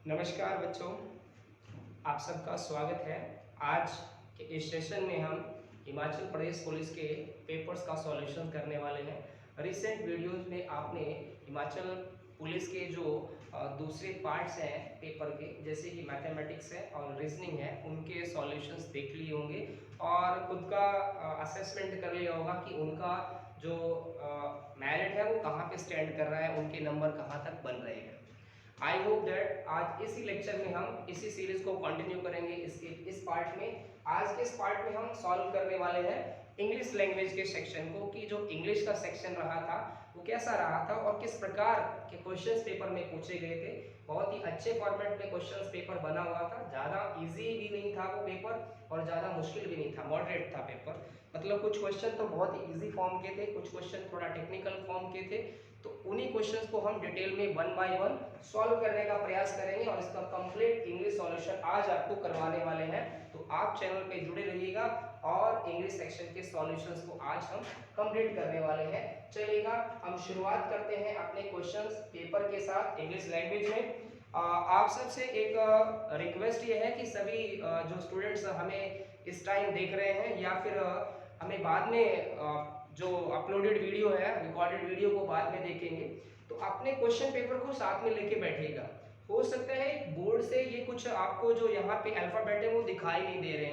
नमस्कार बच्चों, आप सबका स्वागत है। आज के इस सेशन में हम हिमाचल प्रदेश पुलिस के पेपर्स का सॉल्यूशन करने वाले हैं। रिसेंट वीडियोस में आपने हिमाचल पुलिस के जो दूसरे पार्ट्स हैं पेपर के, जैसे कि मैथमेटिक्स है और रीजनिंग है, उनके सॉल्यूशंस देख लिए होंगे और खुद का असेसमेंट कर लिया होगा कि उनका जो मेरिट है वो कहाँ पे स्टैंड कर रहा है, उनके नंबर कहाँ तक बन रहे हैं। आई होप दैट आज इसी लेक्चर में हम इसी सीरीज को कंटिन्यू करेंगे। इस पार्ट में, आज के इस पार्ट में हम सॉल्व करने वाले हैं इंग्लिश लैंग्वेज के सेक्शन को, कि जो इंग्लिश का सेक्शन रहा था वो कैसा रहा था और किस प्रकार के क्वेश्चंस पेपर में पूछे गए थे। बहुत ही अच्छे फॉर्मेट में क्वेश्चंस पेपर बना हुआ था, ज़्यादा इजी भी नहीं था वो पेपर और ज़्यादा मुश्किल भी नहीं था, मॉडरेट था पेपर। मतलब कुछ क्वेश्चन तो बहुत ही ईजी फॉर्म के थे, कुछ क्वेश्चन थोड़ा टेक्निकल फॉर्म के थे। तो उन्हीं क्वेश्चंस को हम डिटेल में वन बाय वन सॉल्व करने का प्रयास करेंगे और इसका कंप्लीट इंग्लिश सॉल्यूशन आज आपको करवाने वाले हैं। तो आप चैनल पे जुड़े रहिएगा और इंग्लिश सेक्शन के सॉल्यूशंस को आज हम कंप्लीट करने वाले हैं। चलिएगा, हम शुरुआत करते हैं अपने क्वेश्चंस पेपर के साथ इंग्लिश लैंग्वेज में। आप सबसे एक रिक्वेस्ट ये है कि सभी जो स्टूडेंट्स हमें इस टाइम देख रहे हैं या फिर हमें बाद में जो अपलोडेड वीडियो है, रिकॉर्डेड वीडियो को बाद में देखेंगे, तो अपने क्वेश्चन पेपर को साथ में लेके बैठेगा। हो सकता है बोर्ड से ये कुछ आपको जो यहाँ पे अल्फाबेट है वो दिखाई नहीं दे रहे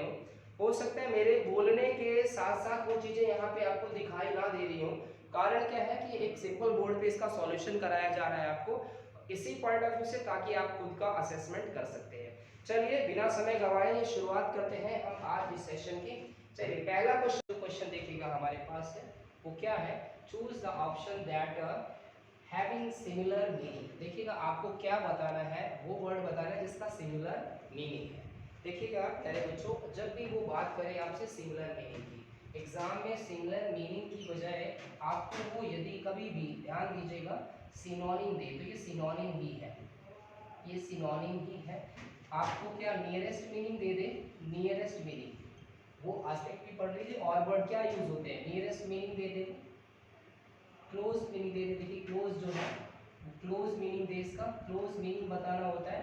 हो सकता है मेरे बोलने के साथ साथ वो चीजें यहाँ पे आपको दिखाई ना दे रही हो। कारण क्या है कि एक सिंपल बोर्ड पे इसका सॉल्यूशन कराया जा रहा है आपको, इसी पॉइंट ऑफ व्यू से, ताकि आप खुद का असेसमेंट कर सकते हैं। चलिए बिना समय गवाए शुरुआत करते हैं हम आज इस सेशन की। चलिए पहला क्वेश्चन देखिएगा हमारे पास है, वो क्या है, choose the option that having similar meaning. देखिएगा आपको क्या बताना है, वो वर्ड बताना है जिसका सिमिलर मीनिंग है। देखिएगा प्यारे बच्चों, जब भी वो बात करें आपसे सिमिलर मीनिंग की, एग्जाम में सिमिलर मीनिंग की बजाय आपको वो यदि कभी भी, ध्यान दीजिएगा, सिनोनिम दे, तो ये सिनोनिम ही है, ये सिनोनिम ही है। आपको क्या नियरेस्ट मीनिंग दे दे, नियरेस्ट मीनिंग, वो आस्पेक्ट भी पढ़ लीजिए। और वर्ड क्या यूज होते हैं, नियरेस्ट मीनिंग दे दे, क्लोज मीनिंग दे दे। देखिए क्लोज जो है, क्लोज मीनिंग दे, इसका क्लोज मीनिंग बताना होता है,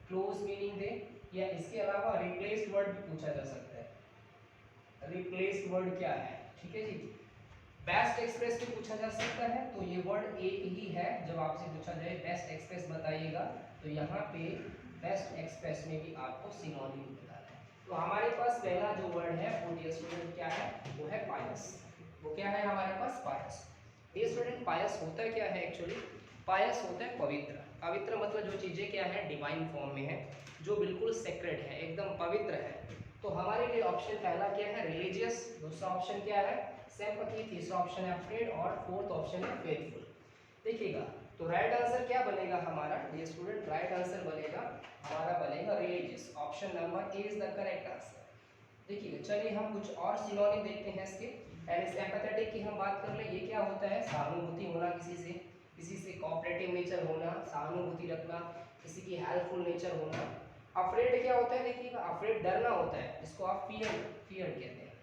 क्लोज मीनिंग दे। या इसके अलावा रिप्लेस्ड वर्ड भी पूछा जा सकता है, रिप्लेस्ड वर्ड क्या है, ठीक है जी। बेस्ट एक्सप्रेस भी पूछा जा सकता है, तो ये वर्ड एक ही है। जब आपसे पूछा जाए बेस्ट एक्सप्रेस बताइएगा, तो यहाँ पे बेस्ट एक्सप्रेस में भी आपको सिनोनिम बताना है। तो हमारे पास पहला जो वर्ड है वो डियर स्टूडेंट क्या है, वो है पायस। वो क्या है हमारे पास, पायस। डियर स्टूडेंट पायस होता क्या है एक्चुअली, पायस होता है पवित्र। पवित्र मतलब जो चीजें क्या है, डिवाइन फॉर्म में है, जो बिल्कुल सेक्रेड है, एकदम पवित्र है। तो हमारे लिए ऑप्शन पहला क्या है, रिलीजियस। दूसरा ऑप्शन क्या है, सिंपैथी। तीसरा ऑप्शन है अफ्रेड और फोर्थ ऑप्शन है फेथफुल। देखिएगा तो राइट आंसर क्या बनेगा हमारा डियर स्टूडेंट, राइट आंसर बनेगा हमारा बनेगा religious. Option number A is the correct answer. देखिए चलिए हम कुछ और सिनोनिम देखते हैं इसके। पहले सिंपैथेटिक की हम बात कर ले, ये क्या होता है, सहानुभूति होना, किसी से कोऑपरेटिव नेचर होना, सहानुभूति रखना, किसी की हेल्पफुल नेचर होना। अफ्रेड क्या होता है, देखिएगा अफ्रेड डरना होता है, जिसको आप फियर कहते हैं,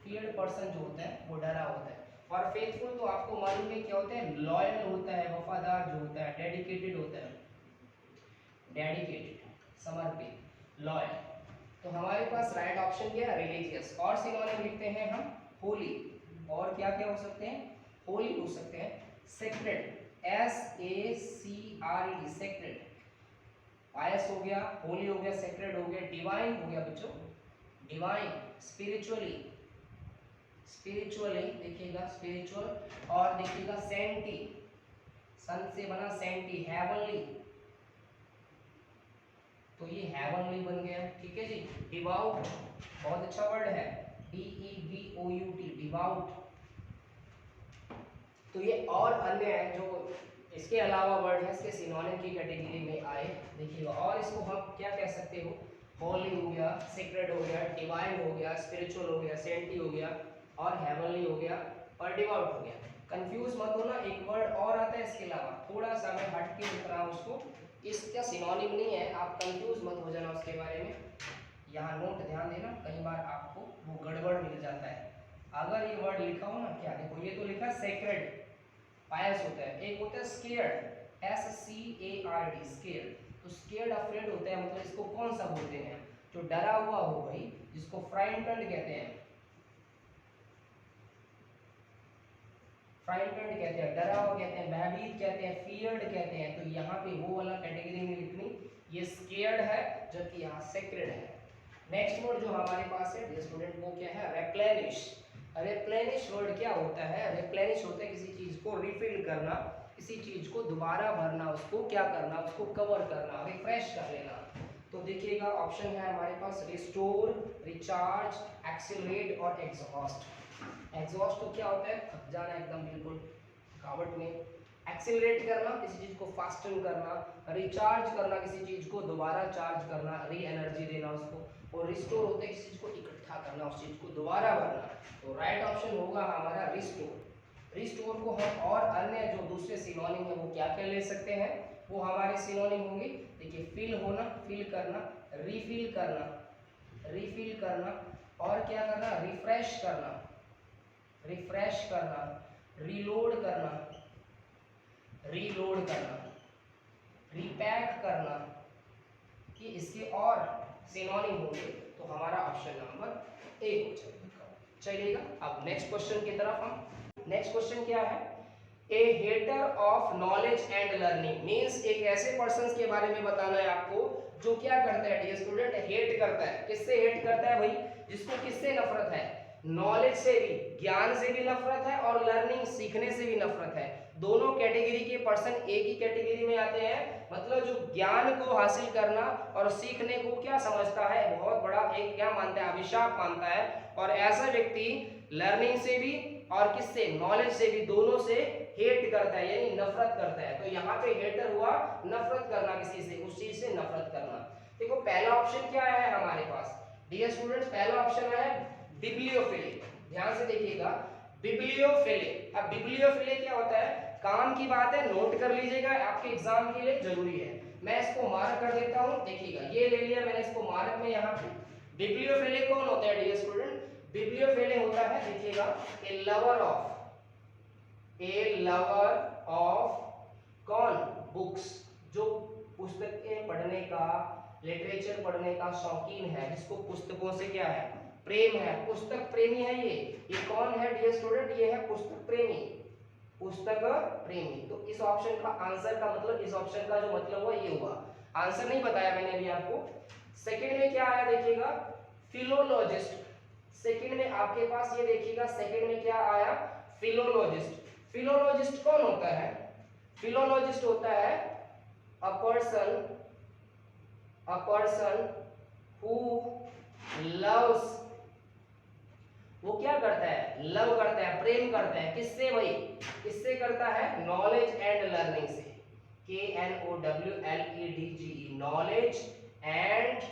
फियर्ड पर्सन जो होता है वो डरा होता है। और फेथफुल तो आपको मालूम है क्या होता है, लॉयल होता है, वफादार जो होता है, डेडिकेटेड होता है, डेडिकेटेड समर्पित, लॉयल। तो हमारे पास राइट ऑप्शन क्या है, रिलीजियस। और सिनोनिम लिखते हैं हम होली, और क्या क्या हो सकते हैं, होली हो सकते हैं, सेक्रेड, SACRED, सेक्रेड, पायस हो गया, होली हो गया, सेक्रेड हो गया, डिवाइन हो गया बच्चों, डिवाइन, स्पिरिचुअली, स्पिरिचुअली देखिएगा स्पिरिचुअल, और देखिएगा सेंटी, सन से बना सेंटी, हेवनली, तो ये हेवनली बन गया, ठीक है जी। डिवाउट बहुत अच्छा वर्ड है, DEVOUT, डिवाउट। तो ये और अन्य है जो इसके अलावा वर्ड है, इसके सिनोनिम की कैटेगरी में आए। देखिएगा और इसको हम क्या कह सकते हो, होली हो गया, सेक्रेड हो गया, डिवाइन हो गया, स्पिरिचुअल हो गया, सेंटी हो गया, और हेवनली हो गया, और डिवाउट हो गया। कंफ्यूज मत होना, एक वर्ड और आता है इसके अलावा, थोड़ा सा मैं हट के लिख रहा हूँ उसको, इसका सिनोनिम नहीं है, आप कंफ्यूज मत हो जाना उसके बारे में। यहाँ नोट ध्यान देना, कई बार आपको वो गड़बड़ मिल जाता है। अगर ये वर्ड लिखा हो ना, क्या देखो ये तो लिखा सेक्रेड, पायस होता है, एक होता है स्केयर्ड, SCARD, स्केयर्ड। तो तो स्केर्ड अफ्रेड होता है मतलब इसको कौन सा बोलते हैं, जो डरा हुआ हो भाई, जिसको फ्राइटन्ड कहते हैं, फ्राइटन्ड कहते हैं, डरा हुआ कहते हैं, भयभीत कहते हैं, फियर्ड कहते हैं। तो यहाँ पे वो वाला कैटेगरी में लिखनी, ये स्केर्ड है जबकि यहाँ सेक्रेड है। नेक्स्ट वर्ड जो हमारे पास है डियर स्टूडेंट वो क्या है, रेप्लेनिश। रेप्लेनिश वर्ड क्या होता है, रेप्लेनिश होता है किसी चीज को रिफिल करना, किसी चीज को दोबारा भरना, उसको क्या करना, उसको कवर करना, रिफ्रेश कर लेना। तो देखिएगा ऑप्शन है हमारे पास रिस्टोर, रिचार्ज, एक्सीलरेट और एग्जॉस्ट। एग्जॉस्ट तो क्या होता है, थक जाना एकदम बिल्कुल थकावट में। एक्सीलरेट करना, किसी चीज को फास्टन करना। रिचार्ज करना, किसी चीज को दोबारा चार्ज करना, री एनर्जी देना उसको। और रिस्टोर होता है किसी चीज को इकट्ठा करना, उस चीज को दोबारा भरना। तो राइट ऑप्शन होगा हमारा रिस्टोर। रिस्टोर को हम और अन्य जो दूसरे सिनोनिम है वो क्या क्या ले सकते हैं, वो हमारे सिनोनिम होंगे। देखिए फिल होना, फिल करना, रिफिल करना, रिफिल करना, और क्या करना, रिफ्रेश करना, रिफ्रेश करना, रीलोड करना, रीलोड करना, रिपैक करना, कि इसके और सिनोनिम होंगे। तो हमारा ऑप्शन नंबर ए हो चलेगा। अब नेक्स्ट क्वेश्चन की तरफ हम, नेक्स्ट क्वेश्चन क्या है, a hater of knowledge and learning means एक ऐसे पर्सन के बारे में बताना है आपको जो क्या करता है डियर स्टूडेंट, हेट करता है। किससे हेट करता है भाई, जिसको किससे नफरत है, नॉलेज से भी, ज्ञान से भी नफरत है और लर्निंग सीखने से भी नफरत है। दोनों कैटेगरी के पर्सन एक ही कैटेगरी में आते हैं। मतलब जो ज्ञान को हासिल करना और सीखने को क्या समझता है, बहुत बड़ा एक क्या मानता है, अभिशाप मानता है। और ऐसा व्यक्ति लर्निंग से भी और किससे, नॉलेज से भी, दोनों से हेट करता है यानी नफरत करता है। तो यहाँ पे हेटर हुआ नफरत करना, किसी से, उस चीज से नफरत करना। देखो पहला ऑप्शन क्या है हमारे पास डियर स्टूडेंट्स, पहला ऑप्शन है बिब्लियोफिलिक। ध्यान से देखिएगा, बिब्लियोफिलिक। अब बिब्लियोफिलिक क्या होता है, काम की बात है, नोट कर लीजिएगा, आपके एग्जाम के लिए जरूरी है। मैं इसको मार्क कर देता हूं, देखिएगा ये ले लिया मैंने इसको मार्क में यहाँ पे। बिब्लियोफिलिक कौन होता है डियर स्टूडेंट, बिब्लियोफिलिक होता है देखिएगा a lover of, a lover of कौन, बुक्स, जो पुस्तकें पढ़ने का, लिटरेचर पढ़ने का शौकीन है, जिसको पुस्तकों से क्या है, प्रेम है, पुस्तक प्रेमी है। ये कौन है डियर स्टूडेंट, ये है पुस्तक प्रेमी, पुस्तक प्रेमी। तो इस ऑप्शन का आंसर का मतलब, इस ऑप्शन का जो मतलब हुआ ये हुआ। आंसर नहीं बताया मैंने अभी आपको। सेकंड में क्या आया देखिएगा, फिलोलॉजिस्ट। सेकंड में आपके पास ये देखिएगा, सेकंड में क्या आया, फिलोलॉजिस्ट। फिलोलॉजिस्ट कौन होता है, फिलोलॉजिस्ट होता है अ पर्सन हु लव्स, वो क्या करता है, लव करता है, प्रेम करता है, किससे भाई, किससे करता है, नॉलेज एंड लर्निंग से, KNOWLEDGE, knowledge and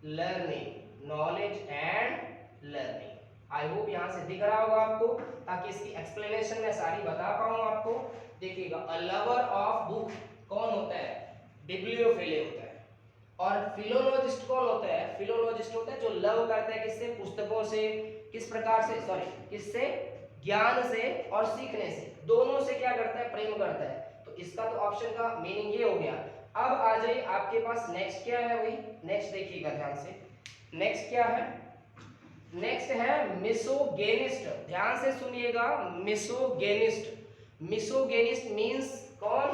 learning, knowledge and learning. I hope यहां से दिख रहा होगा आपको, ताकि इसकी एक्सप्लेनेशन मैं सारी बता पाऊं आपको। देखिएगा अ लवर ऑफ बुक कौन होता है, बिब्लियोफिलिक होता है। और फिलोलॉजिस्ट कौन होता है, फिलोलॉजिस्ट होता है जो लव करता है, किससे, पुस्तकों से, किस प्रकार से, सॉरी किससे, ज्ञान से और सीखने से, दोनों से क्या करता है, प्रेम करता है। तो इसका तो ऑप्शन का मीनिंग ये हो गया। अब आ जाइए आपके पास नेक्स्ट क्या है, वही नेक्स्ट देखिएगा ध्यान से, नेक्स्ट क्या है, नेक्स्ट है मिसोगेनिस्ट। ध्यान से सुनिएगा, मिसोगेनिस्ट। मिसोगेनिस्ट मींस कौन,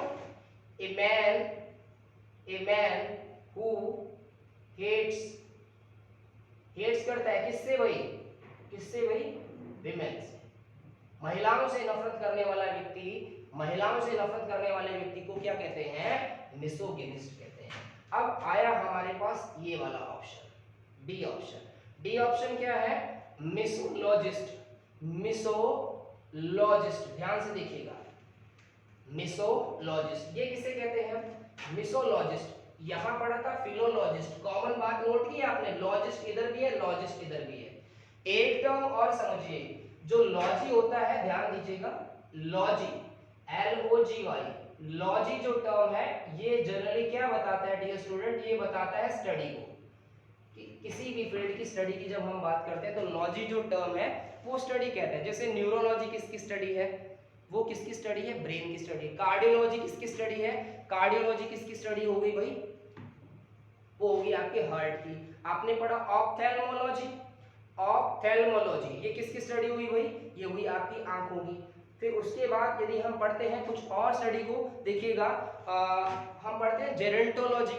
a man who hates, hates करता है किससे भाई, किससे भाई, विमेन से, महिलाओं से नफरत करने वाला व्यक्ति, महिलाओं से नफरत करने वाले व्यक्ति को क्या कहते हैं, मिसोगिनिस्ट कहते हैं। अब आया हमारे पास ये वाला option, D option. D option क्या है, मिसोलॉजिस्ट, मिसोलॉजिस्ट। ध्यान से देखिएगा, मिसोलॉजिस्ट, ये किसे कहते हैं, मिसोलॉजिस्ट। यहां पढ़ा था फिलोलॉजिस्ट, कॉमन बात नोट की आपने, लॉजिस्ट इधर भी है, लॉजिस्ट इधर भी है। एक टर्म और समझिए, जो लॉजी होता है, ध्यान दीजिएगा, लॉजी, LOGY, लॉजी जो टर्म है ये जनरली क्या बताता है डियर स्टूडेंट, ये बताता है स्टडी को, कि किसी भी फील्ड की स्टडी की जब हम बात करते हैं तो लॉजी जो टर्म है वो स्टडी कहते हैं। जैसे न्यूरोलॉजी किसकी स्टडी है, वो किसकी स्टडी है? ब्रेन की स्टडी। कार्डियोलॉजी किसकी स्टडी है? कार्डियोलॉजी किसकी स्टडी हो गई भाई? वो होगी आपके हार्ट की। आपने पढ़ा ऑप्थेल्मोलॉजी, ऑप्थेल्मोलॉजी ये किसकी स्टडी हुई भाई? ये हुई आपकी आंखों की। फिर उसके बाद यदि हम पढ़ते हैं कुछ और स्टडी को, देखिएगा हम पढ़ते हैं जेरेंटोलॉजी।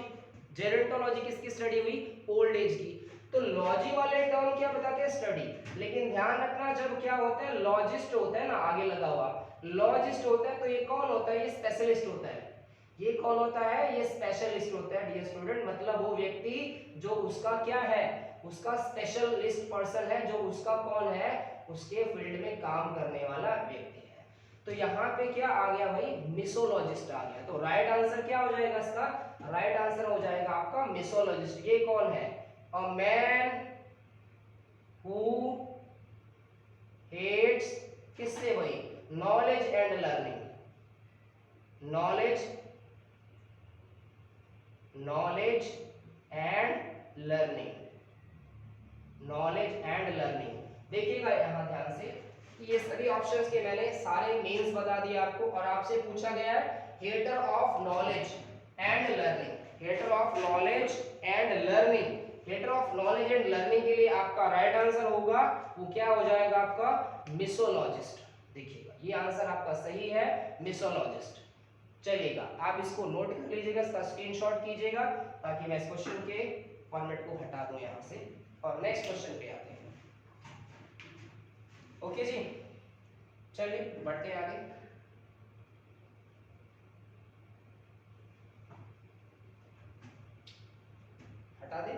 जेरेंटोलॉजी किसकी स्टडी हुई? ओल्ड एज की। तो लॉजी वाले टर्म क्या बताते हैं? स्टडी। लेकिन ध्यान रखना जब क्या होता है, लॉजिस्ट होता है ना आगे लगा हुआ, लॉजिस्ट होता है तो ये कौन होता है? ये स्पेशलिस्ट होता है। ये कौन होता है? ये स्पेशलिस्ट होता है डियर स्टूडेंट। मतलब वो व्यक्ति जो उसका क्या है, उसका स्पेशलिस्ट पर्सन है, जो उसका कौन है, उसके फील्ड में काम करने वाला व्यक्ति है। तो यहाँ पे क्या आ गया भाई? मिसोलॉजिस्ट आ गया। तो राइट आंसर क्या हो जाएगा इसका? राइट आंसर हो जाएगा आपका मिसोलॉजिस्ट। ये कौन है? अ मैन हु हेट्स किससे भाई? Knowledge and learning. Knowledge and learning. Knowledge and learning. देखिएगा यहां ध्यान से कि ये सभी ऑप्शंस के मैंने सारे मीन्स बता दिए आपको, और आपसे पूछा गया है hater of knowledge and learning. Hater of knowledge and learning. Hater of knowledge and learning के लिए आपका राइट आंसर होगा वो क्या हो जाएगा? आपका मिसोलॉजिस्ट। देखिएगा ये आंसर आपका सही है, मिसोलॉजिस्ट। चलिएगा आप इसको नोट कर लीजिएगा, इसका स्क्रीनशॉट कीजिएगा ताकि मैं इस क्वेश्चन के फॉर्मेट को हटा दूं यहां से और नेक्स्ट क्वेश्चन पे आते हैं। ओके जी, चलिए बढ़ते हैं आगे। हटा दे,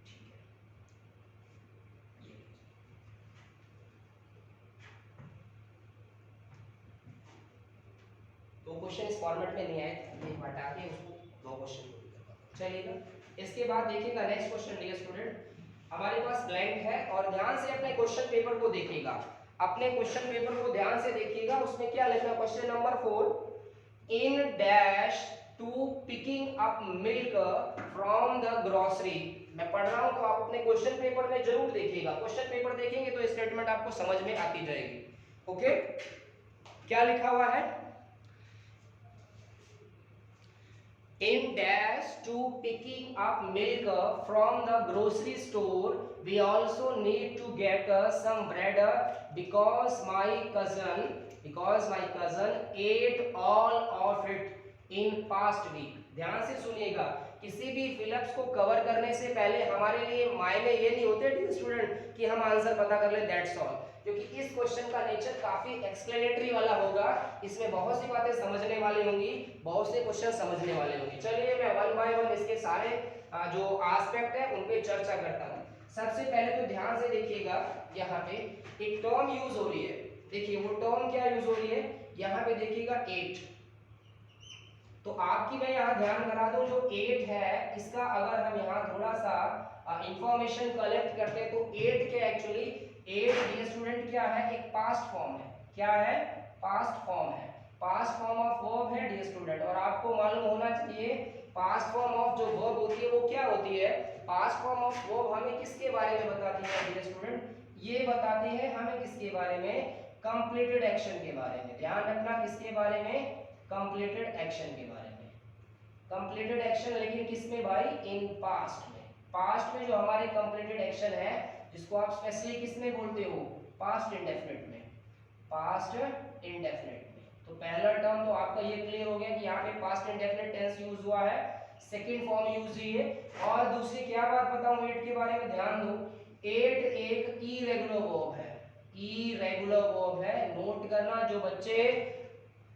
ठीक है। दो क्वेश्चन इस फॉर्मेट में नहीं आए थे, हटा के उसको दो क्वेश्चन को भी करवा दो। चलिएगा इसके बाद देखिएगा नेक्स्ट क्वेश्चन डियर स्टूडेंट, हमारे पास ब्लैंक है और ध्यान से अपने क्वेश्चन पेपर को देखिएगा। अपने क्वेश्चन पेपर को ध्यान से देखिएगा, उसमें क्या लिखा? Question number 4 in dash to picking up milk from the grocery. मैं पढ़ रहा हूं तो आप अपने क्वेश्चन पेपर में जरूर देखिएगा। क्वेश्चन पेपर देखेंगे तो स्टेटमेंट आपको समझ में आती जाएगी। ओके, क्या लिखा हुआ है? In dash to picking up milk from the grocery store, we also need to get some bread because my cousin ate all of it in past week. ध्यान से सुनिएगा, किसी भी फिलअप्स को कवर करने से पहले हमारे लिए मायने ये नहीं होते डियर स्टूडेंट कि हम आंसर पता कर ले, दैट्स ऑल। क्योंकि इस क्वेश्चन का नेचर काफी एक्सप्लेनेटरी वाला होगा, इसमें बहुत सी बातें समझने वाली होंगी, बहुत से क्वेश्चन समझने वाले होंगे। चलिए मैं वन बाय वन इसके सारे जो एस्पेक्ट है उन पे चर्चा करता हूँ। सबसे पहले तो ध्यान से देखिएगा, यहाँ पे एक टर्म यूज हो रही है। देखिए वो टर्म क्या यूज हो रही है, यहाँ पे देखिएगा 8। तो आपकी मैं यहाँ ध्यान करा दूं, जो 8 है इसका अगर हम यहाँ थोड़ा सा इंफॉर्मेशन कलेक्ट करते हैं तो 8 के एक्चुअली 8 डियर स्टूडेंट क्या है? एक पास्ट फॉर्म है। क्या है? पास्ट फॉर्म है। पास्ट फॉर्म ऑफ वर्ब है डियर स्टूडेंट। और आपको मालूम होना चाहिए पास्ट फॉर्म ऑफ जो वर्ब होती है वो क्या होती है? पास्ट फॉर्म ऑफ वर्ब हमें किसके बारे में बताती है डियर स्टूडेंट? ये बताती है हमें किसके बारे में? कंप्लीटेड एक्शन के बारे में। ध्यान रखना, किसके बारे में? कंप्लीटेड एक्शन के बारे में। कंप्लीटेड एक्शन लेकिन किसमें भाई? इन पास्ट में। पास्ट में जो हमारे कंप्लीटेड एक्शन है जिसको आप स्पेशली किसमें बोलते हो? पास्ट इंडेफिनिट में। पास्ट इंडेफिनिट में। तो पहला टर्म तो आपका ये क्लियर हो गया कि यहाँ पे पास्ट इंडेफिनिट टेंस यूज हुआ है, सेकंड फॉर्म यूज हुई है। और दूसरी क्या बात बताऊं 8 के बारे में, ध्यान दो 8 एक इरेगुलर वर्ब है। इरेगुलर वर्ब है, नोट करना। जो बच्चे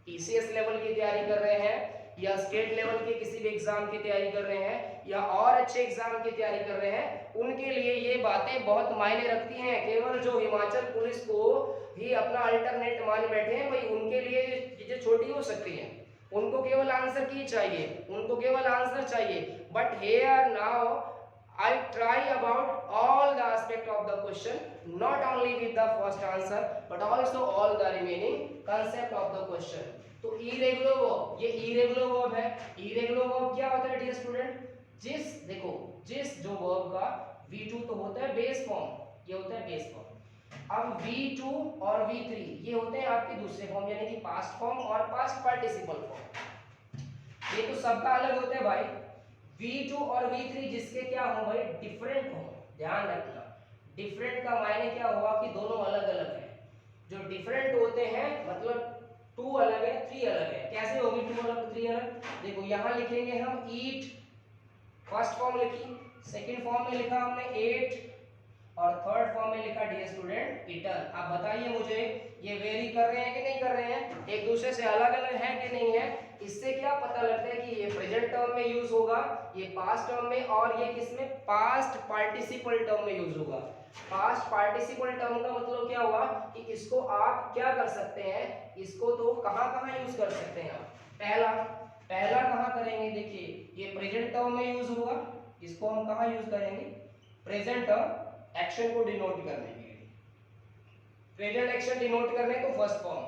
टीसीएस लेवल की तैयारी कर रहे हैं या स्टेट लेवल के किसी भी एग्जाम की तैयारी कर रहे हैं या और अच्छे एग्जाम की तैयारी कर रहे हैं, उनके लिए ये बातें बहुत मायने रखती हैं। केवल जो हिमाचल पुलिस को ही अपना अल्टरनेट मान बैठे हैं भाई, उनके लिए चीजें छोटी हो सकती हैं। उनको केवल आंसर की चाहिए, उनको केवल आंसर चाहिए। But here now I try about all the aspect of the question, not only with the first answer but also all the remaining concept of the question. तो irregular verb, ये irregular verb है। irregular verb क्या होता है dear student? जिस जो verb का V2 तो होता है बेस फॉर्म, ये होता है बेस फॉर्म। अब V2 और V3 ये होते हैं आपके दूसरे फॉर्म, यानी कि पास्ट फॉर्म और पास्ट पार्टिसिपल फॉर्म। ये तो सबका अलग होते हैं भाई। V2 और V3 जिसके क्या हो भाई, डिफरेंट हो। ध्यान रखना, डिफरेंट का मायने क्या हुआ कि दोनों अलग अलग है। जो डिफरेंट होते हैं मतलब 2 अलग है 3 अलग है। कैसे होगी 2 अलग 3 अलग? देखो यहाँ लिखेंगे हम ईट, फर्स्ट फॉर्म लिखी, सेकंड फॉर्म में लिखा हमने एट, और थर्ड फॉर्म में लिखा डियर स्टूडेंट इटन। अब बताइए मुझे, ये वेरी कर रहे हैं कि नहीं कर रहे हैं, एक दूसरे से अलग अलग है कि नहीं है? इससे क्या पता लगता है कि ये प्रेजेंट टर्म में यूज होगा, ये पास्ट टर्म में, और ये किसमें, पास्ट पार्टिसिपल टर्म में यूज होगा। पास्ट पार्टिसिपल टर्म का मतलब क्या हुआ कि इसको आप क्या कर सकते हैं, इसको तो कहां यूज कर सकते हैं आप। पहला कहां करेंगे, देखिए ये प्रेजेंट टर्म में यूज होगा, इसको हम कहां यूज करेंगे, प्रेजेंट टर्म एक्शन को डिनोट करने के लिए। प्रेजेंट एक्शन डिनोट करने तो फर्स्ट फॉर्म,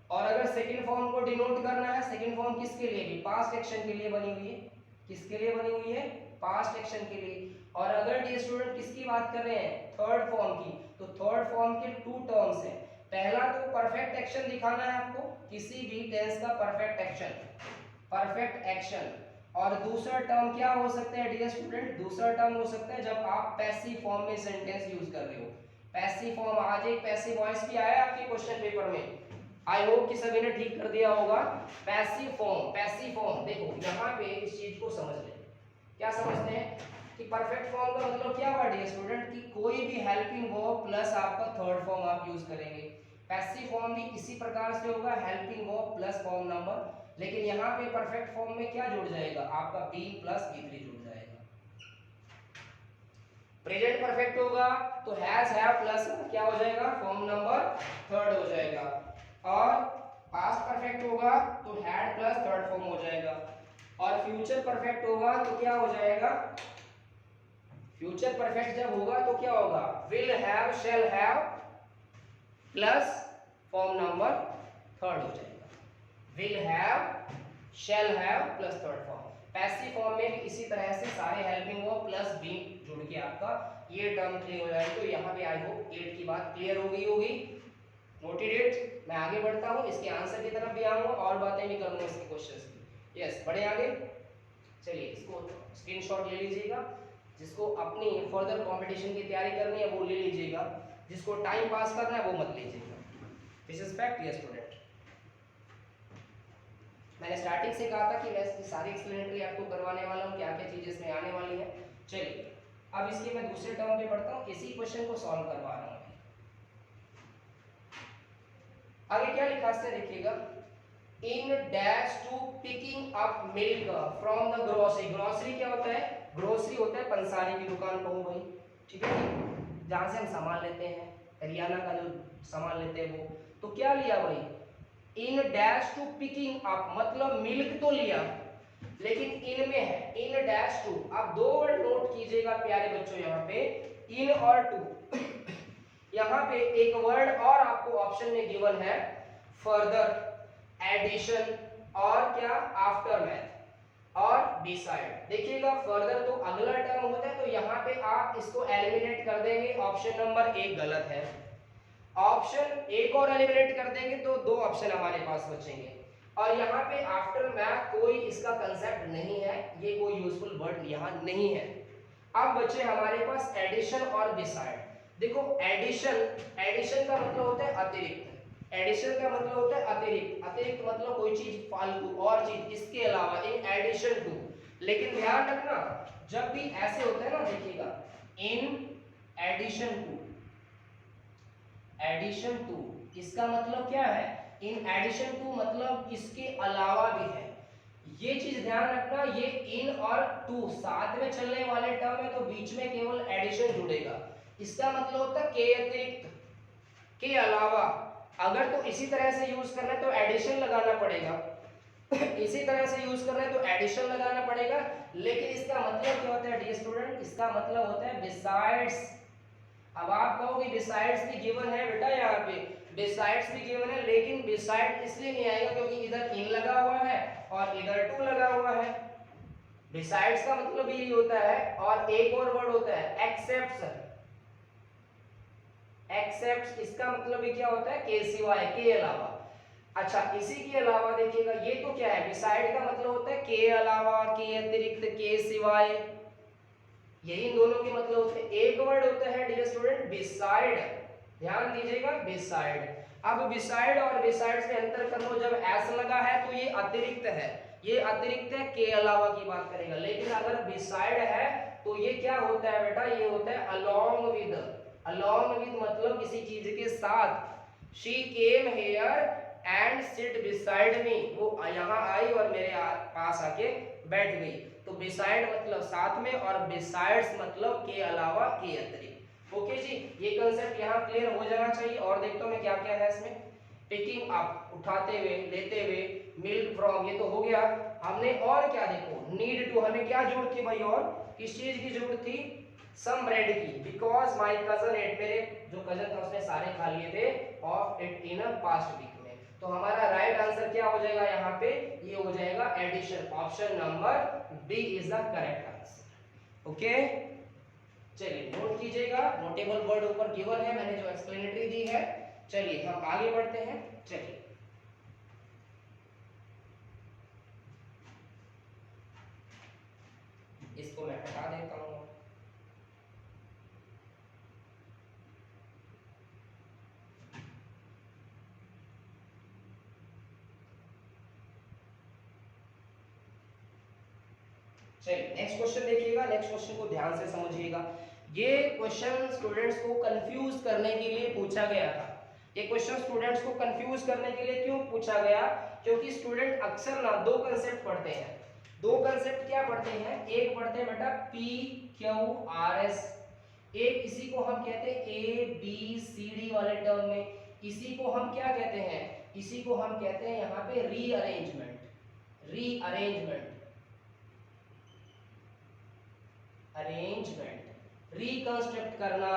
और अगर सेकंड फॉर्म को डिनोट करना है, सेकंड फॉर्म किसके लिए भी, पास्ट एक्शन के लिए बनी हुई है। किसके लिए बनी हुई है, पास्ट एक्शन के लिए। और अगर डियर स्टूडेंट किसकी बात कर रहे हैं, थर्ड फॉर्म की, तो थर्ड फॉर्म के 2 टर्म्स हैं। पहला तो परफेक्ट एक्शन दिखाना है आपको, किसी भी टेंस का परफेक्ट एक्शन। और दूसरा टर्म क्या हो सकता है डियर स्टूडेंट, दूसरा टर्म हो सकता है जब आप पैसिव फॉर्म में सेंटेंस यूज कर रहे हो। पैसिव फॉर्म, आज एक पैसिव वॉइस भी आया आपके क्वेश्चन पेपर में, आई होप कि सभी ने ठीक कर दिया होगा। पैसिव फॉर्म देखो यहाँ पे इस चीज को समझ ले, क्या समझते हैं कि परफेक्ट फॉर्म का मतलब क्या हुआ डियर स्टूडेंट, कि कोई भी हेल्पिंग वर्ब प्लस आपका थर्ड फॉर्म आप यूज करेंगे। पैसिव फॉर्म भी इसी प्रकार से होगा, helping verb plus form number, लेकिन यहाँ पे परफेक्ट फॉर्म में क्या जुड़ जाएगा, आपका बीइंग प्लस बी3 जुड़ जाएगा। प्रेजेंट परफेक्ट होगा तो हैज हैव प्लस क्या हो जाएगा, फॉर्म नंबर थर्ड हो जाएगा। और पास्ट परफेक्ट होगा तो हैड प्लस थर्ड फॉर्म हो जाएगा। और फ्यूचर परफेक्ट होगा तो क्या हो जाएगा, फ्यूचर परफेक्ट जब होगा तो क्या होगा, will have shall have plus form number third हो जाएगा। Will have shall have plus third form. Passive form में भी इसी तरह से सारे हेल्पिंग वर्ब प्लस बीइंग जुड़ के आपका ये टर्म क्लियर हो जाएगा। तो यहाँ पे आई होप 8 की बात क्लियर हो गई होगी। Noted it. मैं आगे बढ़ता हूँ, इसके आंसर की तरफ भी आऊंगा और बातें भी करूंगा इसके क्वेश्चंस की। यस, बढ़े आगे। चलिए इसको स्क्रीनशॉट ले लीजिएगा, जिसको अपनी फर्दर कंपटीशन की तैयारी करनी है वो ले लीजिएगा, जिसको टाइम पास करना है वो मत लीजिएगा। This is fact dear student. मैंने स्टार्टिंग से कहा था कि मैं सारी एक्सप्लेनेटरी आपको करवाने वाला हूँ, क्या क्या चीजें इसमें आने वाली है। चलिए अब इसके मैं दूसरे टर्म पे पढ़ता हूँ, इसी क्वेश्चन को सॉल्व करवा रहा हूँ। आगे क्या लिखा है देखिएगा, in dash to picking up milk from the grocery. Grocery क्या होता है, ग्रोसरी होता है पंसारी की दुकान कहूँ भाई, ठीक है, जहां से हम सामान लेते हैं, हरियाणा का जो सामान लेते हैं वो। तो क्या लिया भाई, in dash to picking up, मतलब मिल्क तो लिया लेकिन इन में है, इन डैश टू। आप 2 वर्ड नोट कीजिएगा प्यारे बच्चों, यहाँ पे इन और टू। यहाँ पे एक वर्ड और आपको ऑप्शन में गिवन है, फर्दर, एडिशन, और क्या, आफ्टरमैथ और बिसाइड। देखिएगा फर्दर तो अगला टर्म होता है, तो यहाँ पे आप इसको एलिमिनेट कर देंगे, ऑप्शन नंबर 1 गलत है। ऑप्शन 1 और एलिमिनेट कर देंगे तो 2 ऑप्शन हमारे पास बचेंगे। और यहाँ पे आफ्टर मैथ कोई इसका कंसेप्ट नहीं है, ये कोई यूजफुल वर्ड यहाँ नहीं है। अब बचे हमारे पास एडिशन और बिसाइड। देखो एडिशन का मतलब होता है अतिरिक्त, एडिशन का मतलब होता है अतिरिक्त, अतिरिक्त मतलब कोई चीज फालतू और चीज इसके अलावा, इन एडिशन टू। लेकिन ध्यान रखना जब भी ऐसे होता है ना, देखिएगा in addition to, addition to इसका मतलब क्या है, इन एडिशन टू मतलब इसके अलावा भी है। ये चीज ध्यान रखना, ये इन और टू साथ में चलने वाले टर्म है तो बीच में केवल एडिशन जुड़ेगा। इसका मतलब होता है के अतिरिक्त, के अलावा। अगर तो इसी तरह से यूज करना है तो एडिशन लगाना पड़ेगा, इसी तरह से यूज करना है तो एडिशन लगाना पड़ेगा। लेकिन इसका मतलब क्या होता है डियर स्टूडेंट, इसका मतलब होता है बिसाइड्स। अब आप कहोगे बिसाइड्स भी गिवन है बेटा, यहाँ पे बिसाइड्स भी गिवन है, लेकिन बिसाइड इसलिए नहीं आएगा क्योंकि इधर इन लगा हुआ है और इधर टू लगा हुआ है। बिसाइड्स का मतलब यही होता है। और एक और वर्ड होता है एक्सेप्ट, एक्सेप्ट इसका मतलब ये क्या होता है, के सिवाय, के अलावा। अच्छा, इसी के अलावा देखिएगा ये तो क्या है, बिसाइड का मतलब होता है के अलावा, के अतिरिक्त, के सिवाय, यही इन दोनों के मतलब होते हैं। एक वर्ड होता है डियर स्टूडेंट बिसाइड, ध्यान दीजिएगा बिसाइड। अब बिसाइड और बिसाइड से अंतर कर लो, जब एस लगा है तो ये अतिरिक्त है, ये अतिरिक्त है, के अलावा की बात करेगा। लेकिन अगर बिसाइड है तो ये क्या होता है बेटा, ये होता है अलोंग विद। अलोंग विद मतलब किसी चीज के साथ। She came here and sit beside me, वो यहाँ आई और मेरे पास आके बैठ गई। तो बिसाइड मतलब साथ में और बिसाइड्स मतलब के अलावा, के अतिरिक्त। ओके जी, ये कंसेप्ट यहाँ क्लियर हो जाना चाहिए। और देखता हूँ मैं क्या क्या है इसमें। पिकिंग अप, उठाते हुए, लेते हुए, मिल्क फ्रॉम, ये तो हो गया। हमने और क्या देखो, नीड टू, हमें क्या जरूरत थी भाई, और किस चीज की जरूरत थी, सम ब्रेड की, बिकॉज माई कजन एट, मेरे जो कजन था उसने सारे खा लिए थे, of it in a past week में। तो हमारा राइट आंसर क्या हो जाएगा यहाँ पे, ये हो जाएगा addition, option number B is the correct answer. Okay, चलिए नोट कीजिएगा, नोटेबल वर्ड ऊपर गिवन है, मैंने जो एक्सप्लेनेटरी दी है। चलिए हम आगे बढ़ते हैं। चलिए इसको मैं हटा देता हूँ। चलिए नेक्स्ट क्वेश्चन देखिएगा, नेक्स्ट क्वेश्चन को ध्यान से समझिएगा। ये क्वेश्चन स्टूडेंट्स को कंफ्यूज करने के लिए पूछा गया था। ये क्वेश्चन स्टूडेंट्स को कंफ्यूज करने के लिए क्यों पूछा गया, क्योंकि स्टूडेंट अक्सर ना दो कंसेप्ट पढ़ते हैं। दो कंसेप्ट क्या पढ़ते हैं, एक पढ़ते हैं बेटा पी क्यू आर एस, एक इसी को हम कहते हैं ए बी सी डी वाले टर्म में, इसी को हम क्या कहते हैं, इसी को हम कहते हैं यहाँ पे रीअरेंजमेंट। रीअरेंजमेंट, अरेंजमेंट, रिकंस्ट्रक्ट करना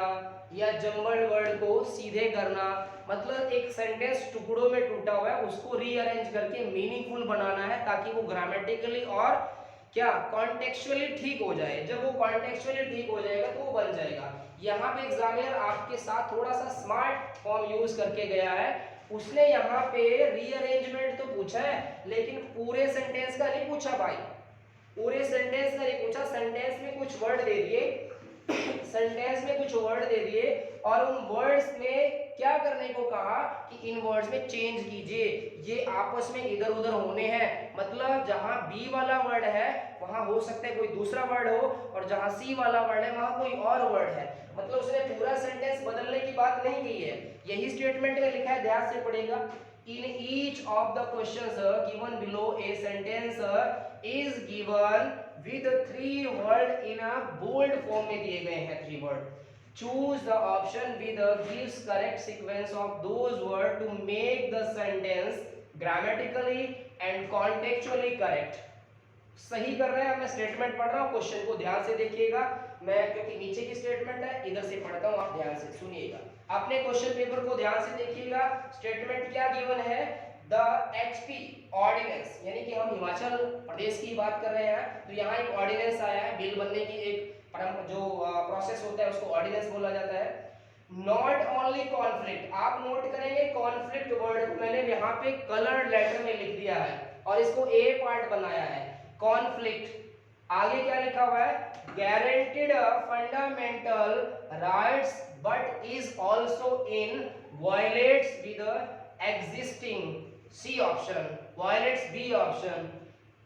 या जंबल्ड वर्ड को सीधे करना, मतलब एक सेंटेंस टुकड़ों में टूटा हुआ है उसको रीअरेंज करके मीनिंगफुल बनाना है, ताकि वो ग्रामेटिकली और क्या कॉन्टेक्चुअली ठीक हो जाए। जब वो कॉन्टेक्चुअली ठीक हो जाएगा तो वो बन जाएगा। यहाँ पे एग्जामिनर आपके साथ थोड़ा सा स्मार्ट फॉर्म यूज करके गया है, उसने यहाँ पे रीअरेंजमेंट तो पूछा है लेकिन पूरे सेंटेंस का नहीं पूछा भाई, पूरे सेंटेंस का नहीं पूछा, सेंटेंस में कुछ वर्ड दे दिए सेंटेंस में कुछ वर्ड दे दिए और उन वर्ड्स में क्या करने को कहा कि इन वर्ड्स में चेंज कीजिए, ये आपस में इधर उधर होने हैं। मतलब जहां बी वाला वर्ड है वहां हो सकता है कोई दूसरा वर्ड हो, और जहां सी वाला वर्ड है वहां कोई और वर्ड है। मतलब उसने पूरा सेंटेंस बदलने की बात नहीं की है, यही स्टेटमेंट में लिखा है, ध्यान से पढ़ेगा। In each of the questions given below, a sentence is given with three word in a bold form में दिए गए हैं, three word. Choose the option with gives correct sequence of those word to make the sentence grammatically and contextually correct. सही कर रहे हैं, मैं statement पढ़ रहा हूँ, क्वेश्चन को ध्यान से देखिएगा। मैं क्योंकि नीचे की स्टेटमेंट है इधर से पढ़ता हूँ, आप ध्यान से सुनिएगा, अपने क्वेश्चन पेपर को ध्यान से देखिएगा। स्टेटमेंट क्या गिवन है, द एचपी ऑर्डिनेंस, यानी कि हम हिमाचल प्रदेश की बात कर रहे हैं, तो यहाँ एक ऑर्डिनेंस आया है, बिल बनने की एक जो प्रोसेस होता है उसको ऑर्डिनेंस बोला जाता है। नॉट ओनली कॉन्फ्लिक्ट, आप नोट करेंगे कॉन्फ्लिक्ट वर्ड को मैंने यहाँ पे कलर्ड लेटर में लिख दिया है और इसको ए पार्ट बनाया है, कॉन्फ्लिक्ट। आगे क्या लिखा हुआ है, guaranteed fundamental rights but is also in violates with the existing C option, violates B option,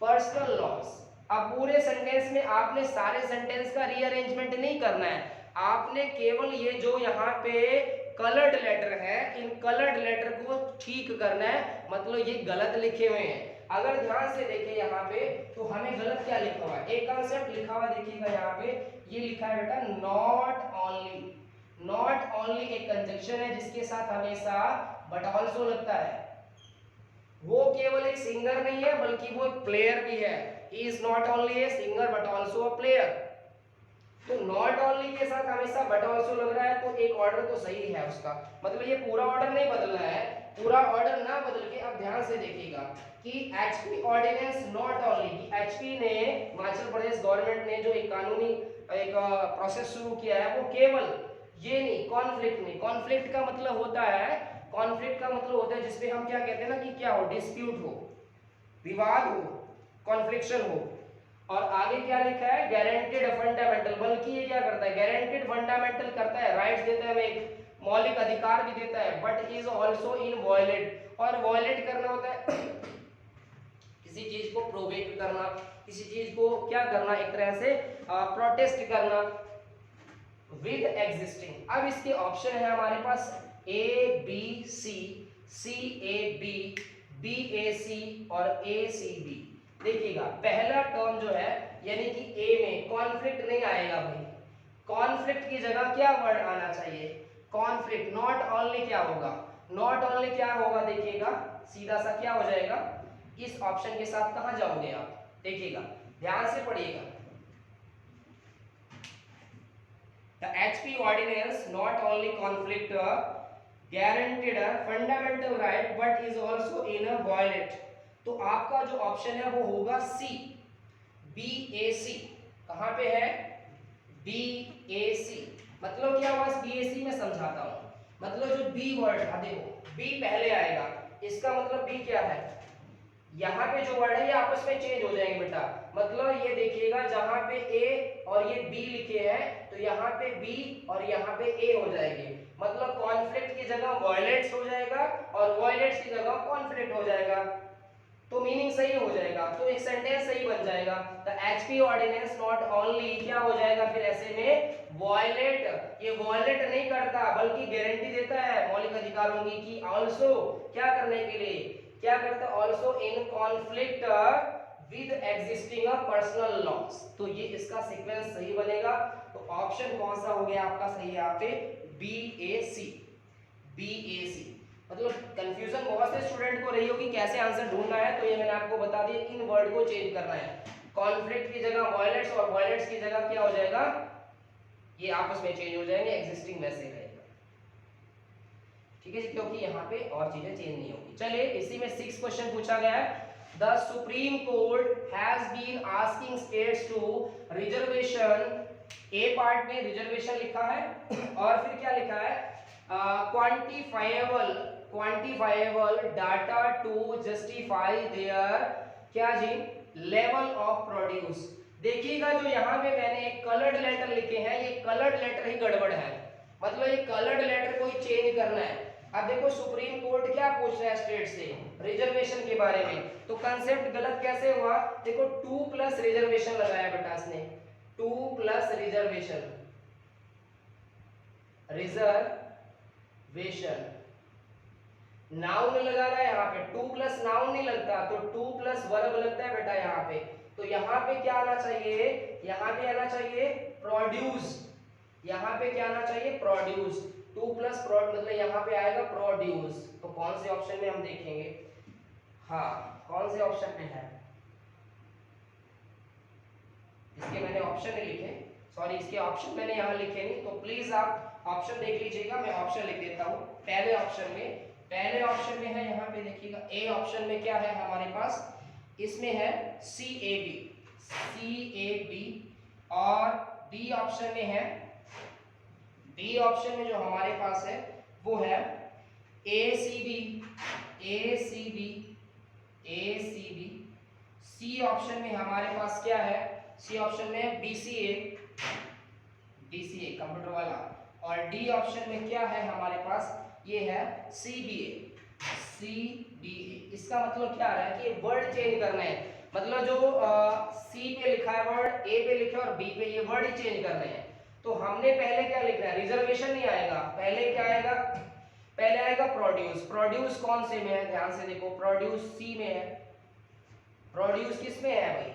personal laws। अब पूरे सेंटेंस में आपने सारे सेंटेंस का रीअरेंजमेंट नहीं करना है, आपने केवल ये जो यहाँ पे कलर्ड लेटर है इन कलर्ड लेटर को ठीक करना है, मतलब ये गलत लिखे हुए हैं। अगर ध्यान से देखें यहाँ पे तो हमें गलत क्या लिखा हुआ है, एक कॉन्सेप्ट लिखा हुआ देखिएगा यहाँ पे, ये लिखा है बेटा नॉट ओनली। नॉट ओनली एक कंजंक्शन है जिसके साथ हमेशा बट आल्सो लगता है, वो केवल एक सिंगर नहीं है बल्कि वो एक प्लेयर भी है। He is not only a singer but also a player. तो नॉट ओनली के साथ हमेशा बट आल्सो लग रहा है तो एक ऑर्डर तो सही है उसका, मतलब ये पूरा ऑर्डर नहीं बदलना है, पूरा ऑर्डर ना बदल के अब ध्यान से देखिएगा कि HP ordinance not only, HP ने हिमाचल प्रदेश गवर्नमेंट ने जो एक कानूनी एक प्रोसेस शुरू किया है वो केवल ये नहीं, कॉन्फ्लिक्ट नहीं। कॉन्फ्लिक्ट का मतलब होता है, कॉन्फ्लिक्ट का मतलब होता है जिसपे हम क्या कहते हैं ना कि क्या हो, डिस्प्यूट हो, विवाद हो, कॉन्फ्लिक्शन हो। और आगे क्या लिखा है, गारंटेड फंडामेंटल, बल्कि ये क्या करता है, गारंटेड फंडामेंटल करता है, राइट्स देता है, हमें एक मौलिक अधिकार भी देता है, but is also in violate, और वॉयलेट करना होता है किसी चीज को प्रोवेट करना, किसी चीज को क्या करना, एक तरह से प्रोटेस्ट करना विद एग्जिस्टिंग। अब इसके ऑप्शन है हमारे पास A B C, C A B, B A C और ए सी बी। देखिएगा पहला टर्म जो है यानी कि ए में कॉन्फ्लिक्ट नहीं आएगा भाई, कॉन्फ्लिक्ट की जगह क्या वर्ड आना चाहिए, कॉन्फ्लिक्ट। नॉट ओनली क्या होगा, नॉट ओनली क्या होगा, देखिएगा सीधा सा क्या हो जाएगा, इस ऑप्शन के साथ कहां जाओगे आप, देखिएगा ध्यान से पढ़िएगा। The HP ordinance not only conflict guaranteed a fundamental right but is also in a violate। तो आपका जो ऑप्शन है वो होगा सी, बी ए सी। कहां पे है, बी ए सी। मतलब क्या हुआ, बी ए सी में समझाता हूं। मतलब जो बी वर्ड है, देखो बी पहले आएगा, इसका मतलब बी क्या है, यहाँ पे जो वर्ड है ये आपस में चेंज हो जाएंगे बेटा। मतलब ये देखिएगा जहां पे ए और ये बी लिखे हैं तो यहाँ पे बी और यहाँ पे ए हो जाएंगे। मतलब कॉन्फ्लिक्ट की जगह वॉयलेट्स हो जाएगा और वॉयलेट्स की जगह कॉन्फ्लिक्ट हो जाएगा, तो मीनिंग सही हो जाएगा, तो एक सेंटेंस सही बन जाएगा। The HP ordinance not only क्या हो जाएगा फिर ऐसे में वॉयलेट, ये वॉयलेट नहीं करता बल्कि गारंटी देता है मौलिक अधिकारों की कि आल्सो क्या करने के लिए, क्या करता है, also in conflict with existing personal laws. तो ये इसका सीक्वेंस सही बनेगा। तो ऑप्शन कौन सा हो गया आपका सही, यहाँ पे B A C, B A सी। मतलब कंफ्यूजन बहुत से स्टूडेंट को रही होगी कैसे आंसर ढूंढना है, तो ये मैंने आपको बता दिया, इन वर्ड को चेंज करना है, कॉन्फ्लिक्ट की जगह वॉयलेट्स और वॉयलेट्स की जगह क्या हो जाएगा, ये आपस में चेंज हो जाएंगे, एग्जिस्टिंग वैसे रहेगा। ठीक है जी, क्योंकि यहाँ पे और चीजें चेंज नहीं होगी। चलिए इसी में 6 क्वेश्चन पूछा गया है। The supreme court has been asking states to reservation, a part में रिजर्वेशन लिखा है और फिर क्या लिखा है, quantifiable, quantifiable data to justify their क्या जी, लेवल ऑफ प्रोड्यूस। देखिएगा जो यहाँ पे मैंने एक कलर्ड लेटर लिखे हैं, ये कलर्ड लेटर ही गड़बड़ है, मतलब ये कलर्ड लेटर को ही चेंज करना है। अब देखो सुप्रीम कोर्ट क्या पूछ रहा है स्टेट से, रिजर्वेशन के बारे में, तो कंसेप्ट गलत कैसे हुआ, देखो 2 प्लस रिजर्वेशन लगाया बेटा इसने, 2 प्लस रिजर्वेशन, रिजर्वेशन नाउन लगाना है यहाँ पे, 2 प्लस नाउन नहीं लगता तो 2 प्लस वर्ब लगता है बेटा यहाँ पे। तो यहाँ पे क्या आना चाहिए, यहाँ पे आना चाहिए प्रोड्यूस, यहाँ पे क्या आना चाहिए प्रोड्यूस, 2 प्लस प्रोड मतलब यहाँ पे आएगा प्रोड्यूस। तो कौन से ऑप्शन में हम देखेंगे, हाँ कौन से ऑप्शन में है, इसके मैंने ऑप्शन नहीं लिखे, सॉरी इसके ऑप्शन मैंने यहाँ लिखे नहीं, तो प्लीज आप ऑप्शन देख लीजिएगा, मैं ऑप्शन लिख देता हूँ। पहले ऑप्शन में, पहले ऑप्शन में है यहाँ पे देखिएगा, ए ऑप्शन में क्या है हमारे पास, इसमें है C A B, C A B, और बी ऑप्शन में है, बी ऑप्शन में जो हमारे पास है वो है A C B, A C B, A C B. C option में हमारे पास क्या है, सी ऑप्शन में B C A, B C A computer वाला, और डी ऑप्शन में क्या है हमारे पास, ये है सी बी ए, सी बी ए। इसका मतलब क्या आ रहा है कि वर्ड चेंज करना है, मतलब जो सी पे लिखा है वर्ड, ए पे लिखा है और बी पे, ये वर्ड ही चेंज करने हैं। तो हमने पहले क्या लिखना है, रिजर्वेशन नहीं आएगा, पहले क्या आएगा, पहले आएगा प्रोड्यूस। प्रोड्यूस कौन से में है, ध्यान से देखो, प्रोड्यूस सी में है, प्रोड्यूस किस में है भाई,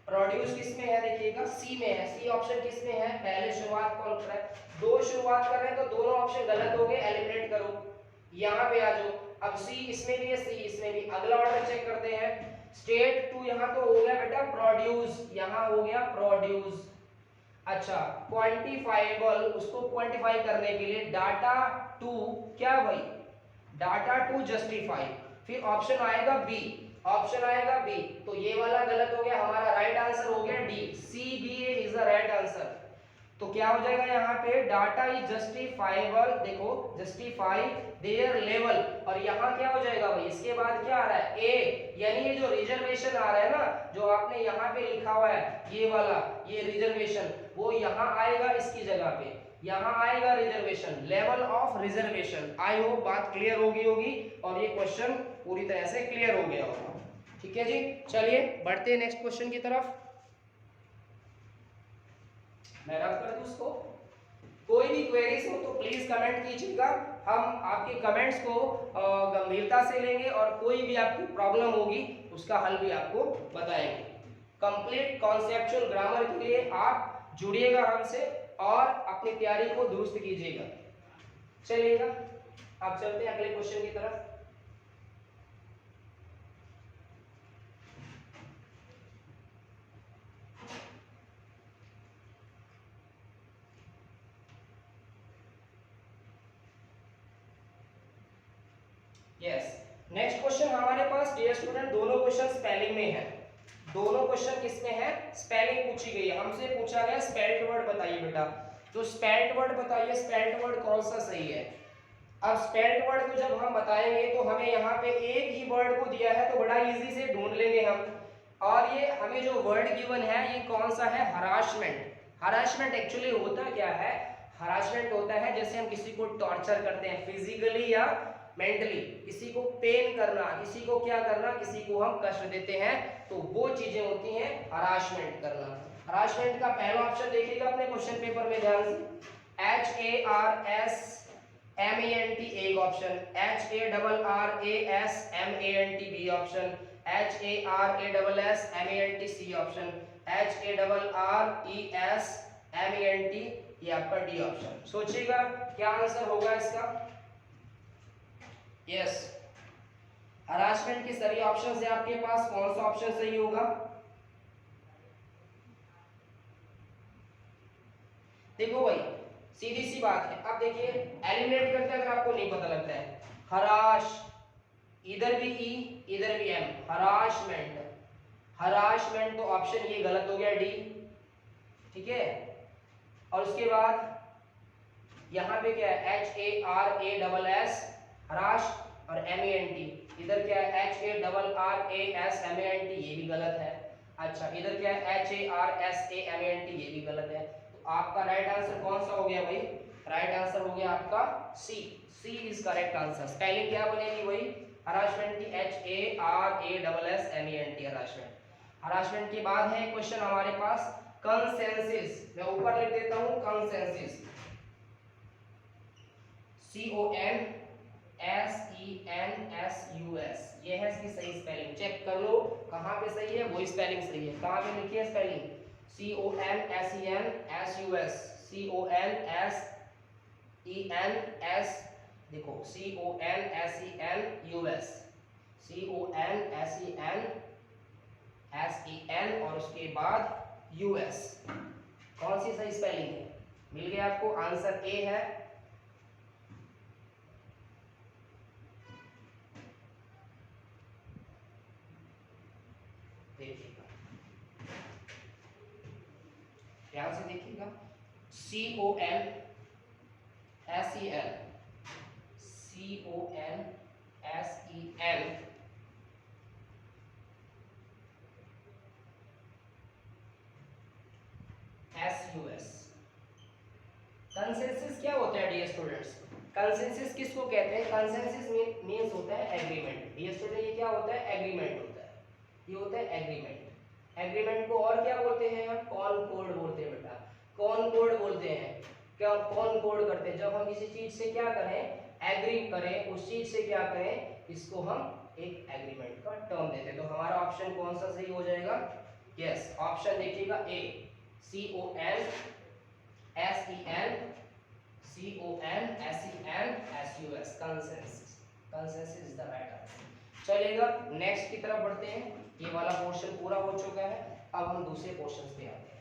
प्रोड्यूस किस में है, देखिएगा सी में है, सी ऑप्शन किस में है, पहले शुरुआत कौन कर रहा है, दो शुरुआत कर रहे हैं तो दोनों ऑप्शन गलत हो गए, एलिमिनेट करो, यहाँ पे आ जाओ। अब सी इसमें भी है, सी इसमें भी, अगला ऑर्डर चेक करते हैं, स्टेट टू यहाँ तो हो गया बेटा प्रोड्यूस, यहाँ हो गया प्रोड्यूस। अच्छा क्वांटिफाइबल, उसको क्वांटिफाई करने के लिए डाटा टू क्या भाई, डाटा टू जस्टिफाई, फिर ऑप्शन आएगा बी, ऑप्शन आएगा बी, तो ये वाला गलत हो गया, हमारा राइट आंसर हो गया D, C B A is the right answer. तो क्या हो जाएगा यहाँ पे, डाटा इज जस्टिफाइबल, देखो जस्टिफाई देयर लेवल, और यहाँ क्या हो जाएगा भाई, इसके बाद क्या आ रहा है, ए, यानी ये जो रिजर्वेशन आ रहा है ना, जो आपने यहाँ पे लिखा हुआ है ये वाला, ये रिजर्वेशन, वो यहाँ आएगा इसकी जगह पे, यहाँ आएगा reservation, level of reservation. I hope बात क्लियर होगी और ये क्वेश्चन पूरी तरह से क्लियर हो गया होगा। ठीक है जी, चलिए बढ़ते हैं नेक्स्ट क्वेश्चन की तरफ। मैं रब कर दूं उसको। कोई भी क्वेरीज हो तो प्लीज कमेंट कीजिएगा, हम आपके कमेंट्स को गंभीरता से लेंगे और कोई भी आपकी प्रॉब्लम होगी उसका हल भी आपको बताएंगे। कंप्लीट कॉन्सेप्चुअल ग्रामर के लिए आप जुड़िएगा हमसे और अपनी तैयारी को दुरुस्त कीजिएगा। चलिएगा अब चलते हैं अगले क्वेश्चन की तरफ। यस, नेक्स्ट क्वेश्चन हमारे पास डियर स्टूडेंट, दोनों क्वेश्चन स्पेलिंग में है। दोनों क्वेश्चन किसमें है, स्पेलिंग पूछी गई है। हमसे पूछा गया स्पेल्ड वर्ड बताइए बेटा, तो स्पेल्ड वर्ड बताइए, स्पेल्ड वर्ड कौन सा सही है। अब स्पेल्ड वर्ड को जब हम बताएंगे तो हमें यहाँ पे एक ही वर्ड को दिया है तो बड़ा इजी से ढूंढ लेंगे हम। और ये हमें जो वर्ड गिवन है ये कौन सा है, हरासमेंट। हरासमेंट एक्चुअली होता क्या है, हरासमेंट होता है जैसे हम किसी को टॉर्चर करते हैं फिजिकली या मेंटली, किसी को पेन करना, किसी को क्या करना, किसी को हम कष्ट देते हैं, तो वो चीजें होती हैं हरासमेंट करना। हरासमेंट का पहला ऑप्शन देखिएगा अपने क्वेश्चन पेपर में ध्यान से, HARSMENT एक option, HARRASMANT B option, HARASSMANT C option, HARRESMANT ये आपका डी ऑप्शन। सोचिएगा क्या आंसर होगा इसका। यस, हरासमेंट के सभी ऑप्शन से आपके पास कौन सा ऑप्शन सही होगा, देखो भाई सीधी सी बात है। अब देखिए एलिमिनेट करके अगर आपको नहीं पता लगता है, हराश, इधर भी ई इधर भी एम, हरासमेंट, हरासमेंट, तो ऑप्शन ये गलत हो गया डी। ठीक है, और उसके बाद यहाँ पे क्या है, HARASS हराश, और MENT, इधर क्या है HARRASMANT ये भी गलत है। अच्छा इधर क्या है HARSAMANT ये भी गलत है। तो आपका राइट आंसर कौन सा हो गया भाई, राइट आंसर हो गया आपका सी, सी इज करेक्ट आंसर। स्पेलिंग क्या बनेगी भाई, हरासमेंट की HARASSMANT हरासमेंट। हरासमेंट के बाद है क्वेश्चन हमारे पास कंसेंसस, मैं ऊपर लिख देता हूं कंसेंसस, CONSENSUS, ये है इसकी सही स्पेलिंग। चेक कर लो कहाँ पे सही है, वही स्पेलिंग सही है। कहाँ पे लिखी है स्पेलिंग, CONSENSUS, CONSENS, देखो CONSENUS, CONSENSEN और उसके बाद US, कौन सी सही स्पेलिंग है, मिल गया आपको, आंसर ए है। देखिएगा ध्यान से देखिएगा, CONSEN, CONSENSUS। कंसेंसस क्या होता है डियर स्टूडेंट्स, कंसेंसस किसको कहते हैं, कंसेंसस मींस होता है एग्रीमेंट। डियर स्टूडेंट ये क्या होता है, एग्रीमेंट होता है, ये होता है एग्रीमेंट। एग्रीमेंट को और क्या बोलते हैं हम, कॉनकॉर्ड बोलते हैं बेटा, कॉनकॉर्ड बोलते हैं। क्या कॉनकॉर्ड करते हैं, जब हम किसी चीज से क्या करें, एग्री करें, उस चीज से क्या करें, इसको हम एक एग्रीमेंट का टर्म देते हैं। तो हमारा ऑप्शन कौन सा सही हो जाएगा, यस ऑप्शन देखिएगा ए, CONSENSUS, consensus, consensus is the right answer. चलेगा नेक्स्ट की तरफ बढ़ते हैं, ये वाला पोर्शन पूरा हो चुका है, अब हम दूसरे पोर्शन पे आते हैं।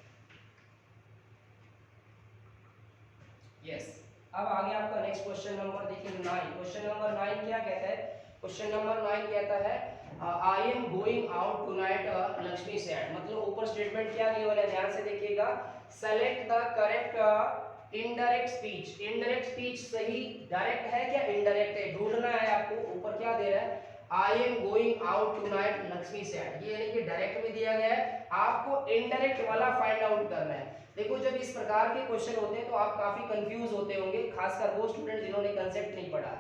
यस, अब आगे आपका नेक्स्ट क्वेश्चन नंबर देखिए 9। क्वेश्चन नंबर 9 क्या कहता है, क्वेश्चन नंबर 9 कहता है I am going out tonight Lakshmi said, मतलब ऊपर स्टेटमेंट क्या गिवन है, ध्यान से देखिएगा। Select the correct indirect speech. Indirect speech सही, डायरेक्ट है क्या इनडायरेक्ट है, ढूंढना है आपको। ऊपर क्या दे रहा है, I am going out tonight Lakshmi said, ये यानी कि डायरेक्ट में दिया गया है, आपको इनडायरेक्ट वाला फाइंड आउट करना है। देखो जब इस प्रकार के क्वेश्चन होते हैं तो आप काफी कंफ्यूज होते होंगे, खासकर वो स्टूडेंट जिन्होंने कंसेप्ट नहीं पढ़ा।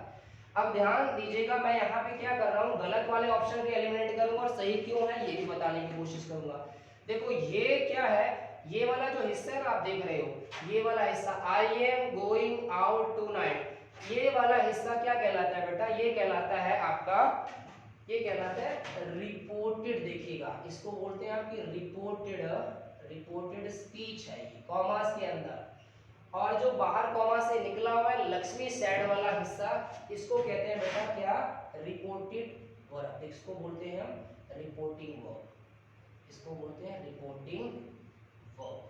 अब ध्यान दीजिएगा, मैं यहाँ पे क्या कर रहा हूँ, गलत वाले ऑप्शन को एलिमिनेट करूंगा और सही क्यों है ये भी बताने की कोशिश करूंगा। देखो ये क्या है, ये वाला जो हिस्सा है आप देख रहे हो, ये वाला हिस्सा I am going out tonight, ये वाला हिस्सा क्या कहलाता है बेटा, ये कहलाता है आपका, ये कहलाता है रिपोर्टेड। देखिएगा इसको बोलते हैं आपकी रिपोर्टेड स्पीच है, ये कॉमास के अंदर। और जो बाहर कॉमा से निकला हुआ है लक्ष्मी सेड वाला हिस्सा, इसको कहते हैं बेटा क्या, रिपोर्टेड वर्ब, इसको बोलते हैं हम रिपोर्टिंग वर्ब, इसको बोलते हैं रिपोर्टिंग वर्ब।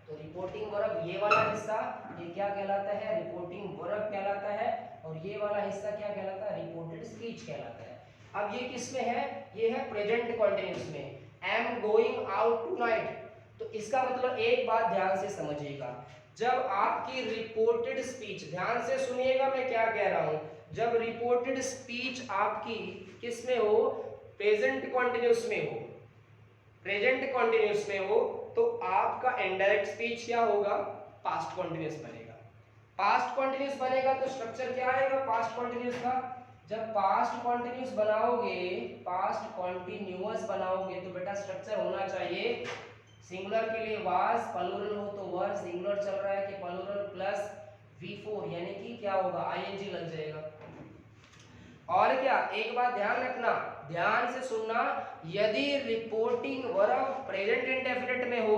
तो रिपोर्टिंग वर्ब ये वाला हिस्सा, ये क्या कहलाता है, रिपोर्टिंग वर्ब कहलाता है, और ये वाला हिस्सा क्या कहलाता है, रिपोर्टेड स्पीच कहलाता है। अब ये किस में है, ये है प्रेजेंट कंटीन्यूअस में, एम गोइंग आउट टुनाइट। तो इसका मतलब एक बात ध्यान से समझिएगा, जब आपकी रिपोर्टेड स्पीच, ध्यान से सुनिएगा मैं क्या कह रहा हूं, जब रिपोर्टेड स्पीच आपकी किस में हो, प्रेजेंट कंटीन्यूअस में हो, प्रेजेंट कंटीन्यूअस में हो, तो आपका इनडायरेक्ट स्पीच क्या होगा, पास्ट कंटीन्यूअस बनेगा। पास्ट कंटीन्यूअस बनेगा तो स्ट्रक्चर क्या आएगा पास्ट कंटीन्यूअस का, जब पास्ट कंटीन्यूअस बनाओगे, पास्ट कंटीन्यूअस बनाओगे तो बेटा स्ट्रक्चर होना चाहिए, सिंगुलर के लिए वाज, प्लूरल हो तो वर, सिंगुलर चल रहा है कि प्लूरल प्लस V4, यानी कि क्या होगा, ING लग जाएगा। और क्या, एक बात ध्यान रखना, ध्यान से सुनना, यदि रिपोर्टिंग वर्ब प्रेजेंट इंडेफिनिट में हो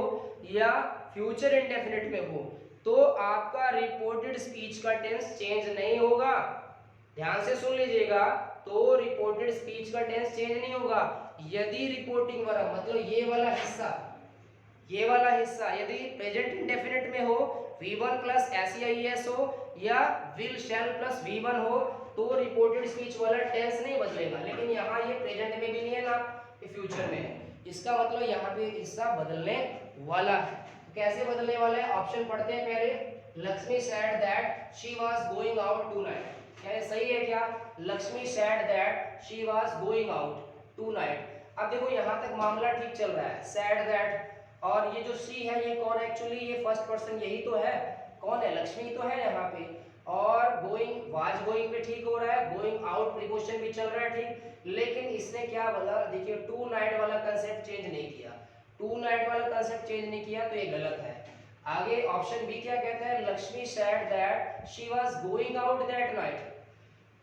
या फ्यूचर इंडेफिनिट में हो तो आपका रिपोर्टेड स्पीच का टेंस चेंज नहीं होगा। ध्यान से सुन लीजिएगा, तो रिपोर्टेड स्पीच का टेंस चेंज नहीं होगा यदि रिपोर्टिंग वर्ब, मतलब ये वाला हिस्सा, ये वाला हिस्सा यदि प्रेजेंट इंडेफिनिट में हो, V1 प्लस SEIS हो या विल शैल प्लस V1 हो, तो रिपोर्टेड स्पीच वाला टेंस नहीं बदलेगा। लेकिन यहाँ ये प्रेजेंट में भी नहीं है ना, ये फ्यूचर में है, इसका मतलब यहाँ पे हिस्सा बदलने वाला है। तो कैसे बदलने वाला है, ऑप्शन पढ़ते हैं पहले। Lakshmi said that she was going out tonight, क्या ये सही है क्या, Lakshmi said that she was going out tonight. अब देखो यहाँ तक मामला ठीक चल रहा है, सेड दैट, और ये जो सी है ये कौन, एक्चुअली ये फर्स्ट पर्सन यही तो है, कौन है, लक्ष्मी तो है यहाँ पे। और गोइंग, वाज गोइंग पे ठीक हो रहा है, गोइंग आउट प्रीपोजिशन भी चल रहा है ठीक, लेकिन इसने क्या बोला, देखिए टू नाइट वाला कंसेप्ट चेंज नहीं किया, टू नाइट वाला कंसेप्ट चेंज नहीं किया, तो ये गलत है। आगे ऑप्शन बी क्या कहता है, Lakshmi said that she was going out that night,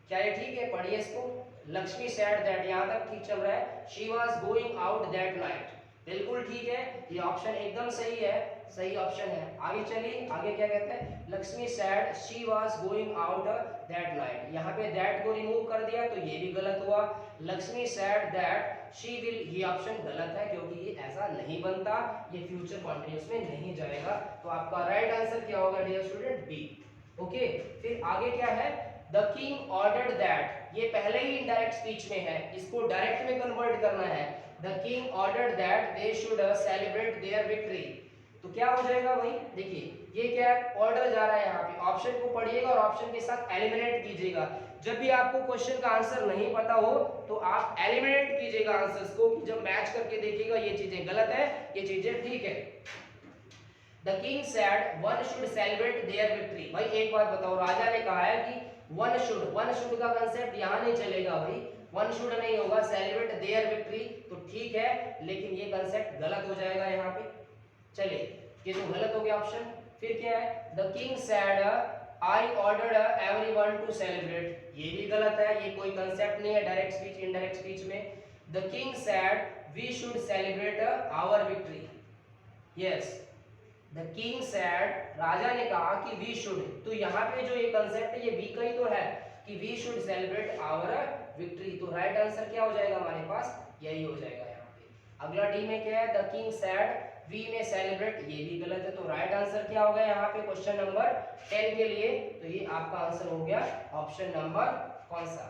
क्या ये ठीक है, पढ़िए इसको, लक्ष्मी सेड दैट, यहाँ तक ठीक चल रहा है, she was going out that night, बिल्कुल ठीक है, ये ऑप्शन एकदम सही है, सही ऑप्शन है। आगे चलिए, आगे क्या कहते हैं, Lakshmi said she was going out that night, यहाँ पे दैट को रिमूव कर दिया तो ये भी गलत हुआ। Lakshmi said that she will, ये ऑप्शन गलत है क्योंकि ये ऐसा नहीं बनता, ये फ्यूचर कॉन्टिन्यूअस में नहीं जाएगा, तो आपका राइट आंसर क्या होगा डियर स्टूडेंट, बी। ओके, फिर आगे क्या है, द किंग ऑर्डर्ड दैट, ये पहले ही इनडायरेक्ट स्पीच में है, इसको डायरेक्ट में कन्वर्ट करना है। The king ordered that they should celebrate their victory, तो क्या हो जाएगा भाई, देखिए ये क्या है, ऑर्डर जा रहा है यहाँ पे, ऑप्शन को पढ़िएगा और ऑप्शन के साथ एलिमिनेट कीजिएगा। जब भी आपको क्वेश्चन का आंसर नहीं पता हो तो आप एलिमिनेट कीजिएगा आंसर्स को, कि जब मैच करके देखिएगा ये चीजें गलत है, ये चीजें ठीक है। The king said one should celebrate their victory, भाई एक बात बताओ, राजा ने कहा है कि वन शुड का कंसेप्ट यहाँ नहीं चलेगा भाई, वन शुड नहीं होगा, सेलिब्रेट देयर विक्ट्री, तो ठीक है, लेकिन ये कंसेप्ट गलत हो जाएगा यहाँ पे। चलिए, ये तो गलत हो गया ऑप्शन। फिर क्या है, the king said I ordered everyone to celebrate, ये भी गलत है, ये कोई कंसेप्ट नहीं है डायरेक्ट स्पीच इनडायरेक्ट स्पीच में। The king said we should celebrate our victory, yes, the king said, राजा ने कहा कि वी शुड, तो यहाँ पे जो ये कंसेप्ट है ये वी का ही तो है कि we should celebrate our victory, तो राइट आंसर क्या हो जाएगा हमारे पास, यही हो जाएगा यहाँ पे। अगला डी में क्या है, द किंग सेड वी में सेलिब्रेट, ये भी गलत है, तो राइट आंसर क्या हो गया यहाँ पे क्वेश्चन नंबर 10 के लिए, तो ये आपका आंसर हो गया ऑप्शन नंबर कौन सा,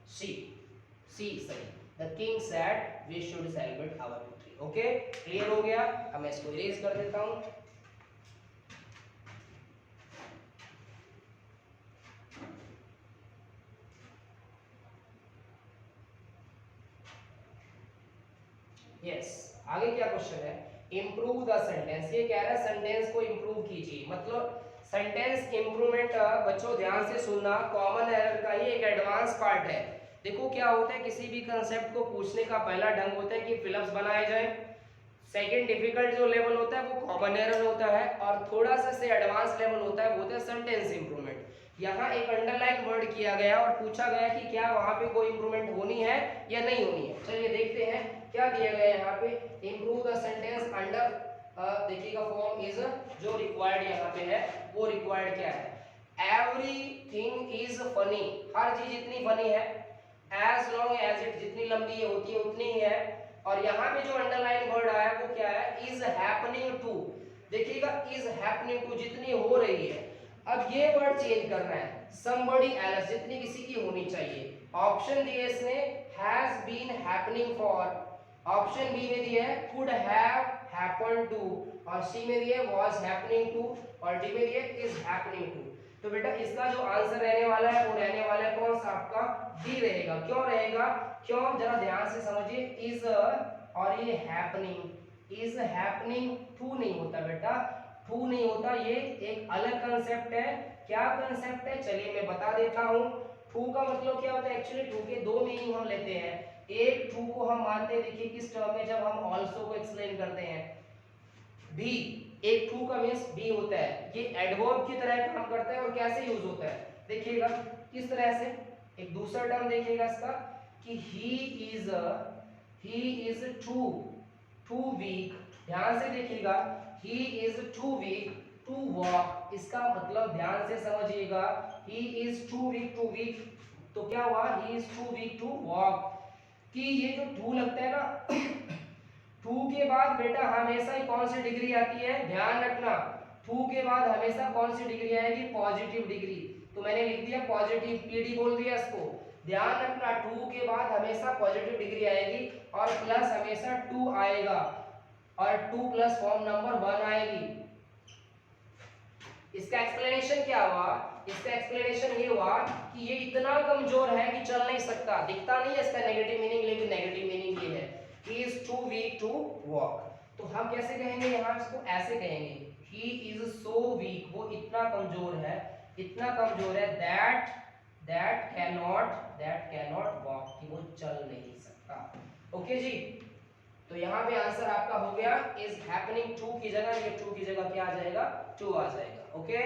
सी, सी सही। The king said we should celebrate our victory. Okay, clear हो गया? अब मैं इसको इरेज कर देता हूं। यस, आगे क्या क्वेश्चन है? Improve the sentence. ये कह रहा है सेंटेंस को इम्प्रूव कीजिए, मतलब सेंटेंस इम्प्रूवमेंट। बच्चों ध्यान से सुनना, कॉमन एरर का ये एक एडवांस पार्ट है। देखो क्या होता है, किसी भी कंसेप्ट को पूछने का पहला ढंग होता है कि फिलअप्स बनाए जाए। सेकंड डिफिकल्ट जो लेवल होता है वो कॉमन एरर होता है, और थोड़ा सा से एडवांस लेवल होता है वो होता है सेंटेंस इंप्रूवमेंट। यहाँ एक अंडरलाइन वर्ड किया गया और पूछा गया कि क्या वहां पे कोई इंप्रूवमेंट होनी है या नहीं होनी है। चलिए देखते हैं क्या दिया गया है यहाँ पे। इंप्रूव द सेंटेंस अंडर, देखिएगा फॉर्म इज, जो रिक्वायर्ड यहाँ पे है वो रिक्वायर्ड क्या है? एवरीथिंग इज फनी, हर चीज इतनी फनी है। एज लॉन्ग एज इट, जितनी लंबी होती है उतनी ही है। और यहाँ पे जो अंडरलाइन वर्ड आया वो क्या है? Is happening to. देखिएगा इज हैपनिंग टू, जितनी हो रही है। अब ये वर्ड चेंज करना है, somebody else, जितनी किसी की होनी चाहिए। ऑप्शन दिए इसने has been happening for, option B में दिया है कुड हैव हैपन टू, और सी में दिया है वाज हैपनिंग टू, और डी में दिया है इज हैपनिंग टू। तो बेटा इसका जो आंसर रहने वाला है वो रहने वाला है कौन सा? आपका डी रहेगा। क्यों रहेगा? क्यों? जरा ध्यान से समझिए। इज और ये हैपनिंग, इज हैपनिंग टू नहीं होता बेटा, टू नहीं होता, ये एक अलग कंसेप्ट है। क्या कंसेप्ट है? चलिए मैं बता देता हूँ। टू का मतलब क्या होता है? एक्चुअली टू के दो मीनिंग हम लेते हैं। एक टू को हम मानते हैं, देखिए किस टर्म में, जब हम ऑल्सो को एक्सप्लेन करते हैं। बी, एक टू का मीन्स बी होता है, ये एडवर्ब की तरह काम करता है। और कैसे यूज होता है देखिएगा किस तरह से। एक दूसरा टर्म देखिएगा इसका कि ही इज टू वीक। ध्यान से देखिएगा, he is too weak to walk. इसका मतलब ध्यान से समझिएगा, ही इज टू वीक तो क्या हुआ? He is too weak to walk. कि ये जो टू लगता है ना, टू के बाद बेटा हमेशा ही कौन सी डिग्री आती है? ध्यान रखना, टू के बाद हमेशा कौन सी डिग्री आएगी? Positive degree. तो मैंने लिख दिया पॉजिटिव, पीडी बोल दिया इसको। ध्यान रखना, टू के बाद हमेशा पॉजिटिव डिग्री आएगी, और प्लस हमेशा टू आएगा, और two plus form number one आएगी। इसका एक्सप्लेनेशन क्या हुआ? इसका एक्सप्लेनेशन ये हुआ कि ये इतना कमजोर है कि चल नहीं सकता। दिखता नहीं है इसका नेगेटिव मीनिंग, लेकिन नेगेटिव मीनिंग ये है, he is too weak to walk। तो हम कैसे कहेंगे यहाँ? इसको ऐसे कहेंगे, he is so weak, वो इतना कमजोर है, इतना कमजोर है, that cannot walk, कि वो चल नहीं सकता। ओके जी, तो यहाँ पे आंसर आपका हो गया is happening to की जगह, ये to की जगह क्या आ जाएगा? to आ जाएगा। ओके,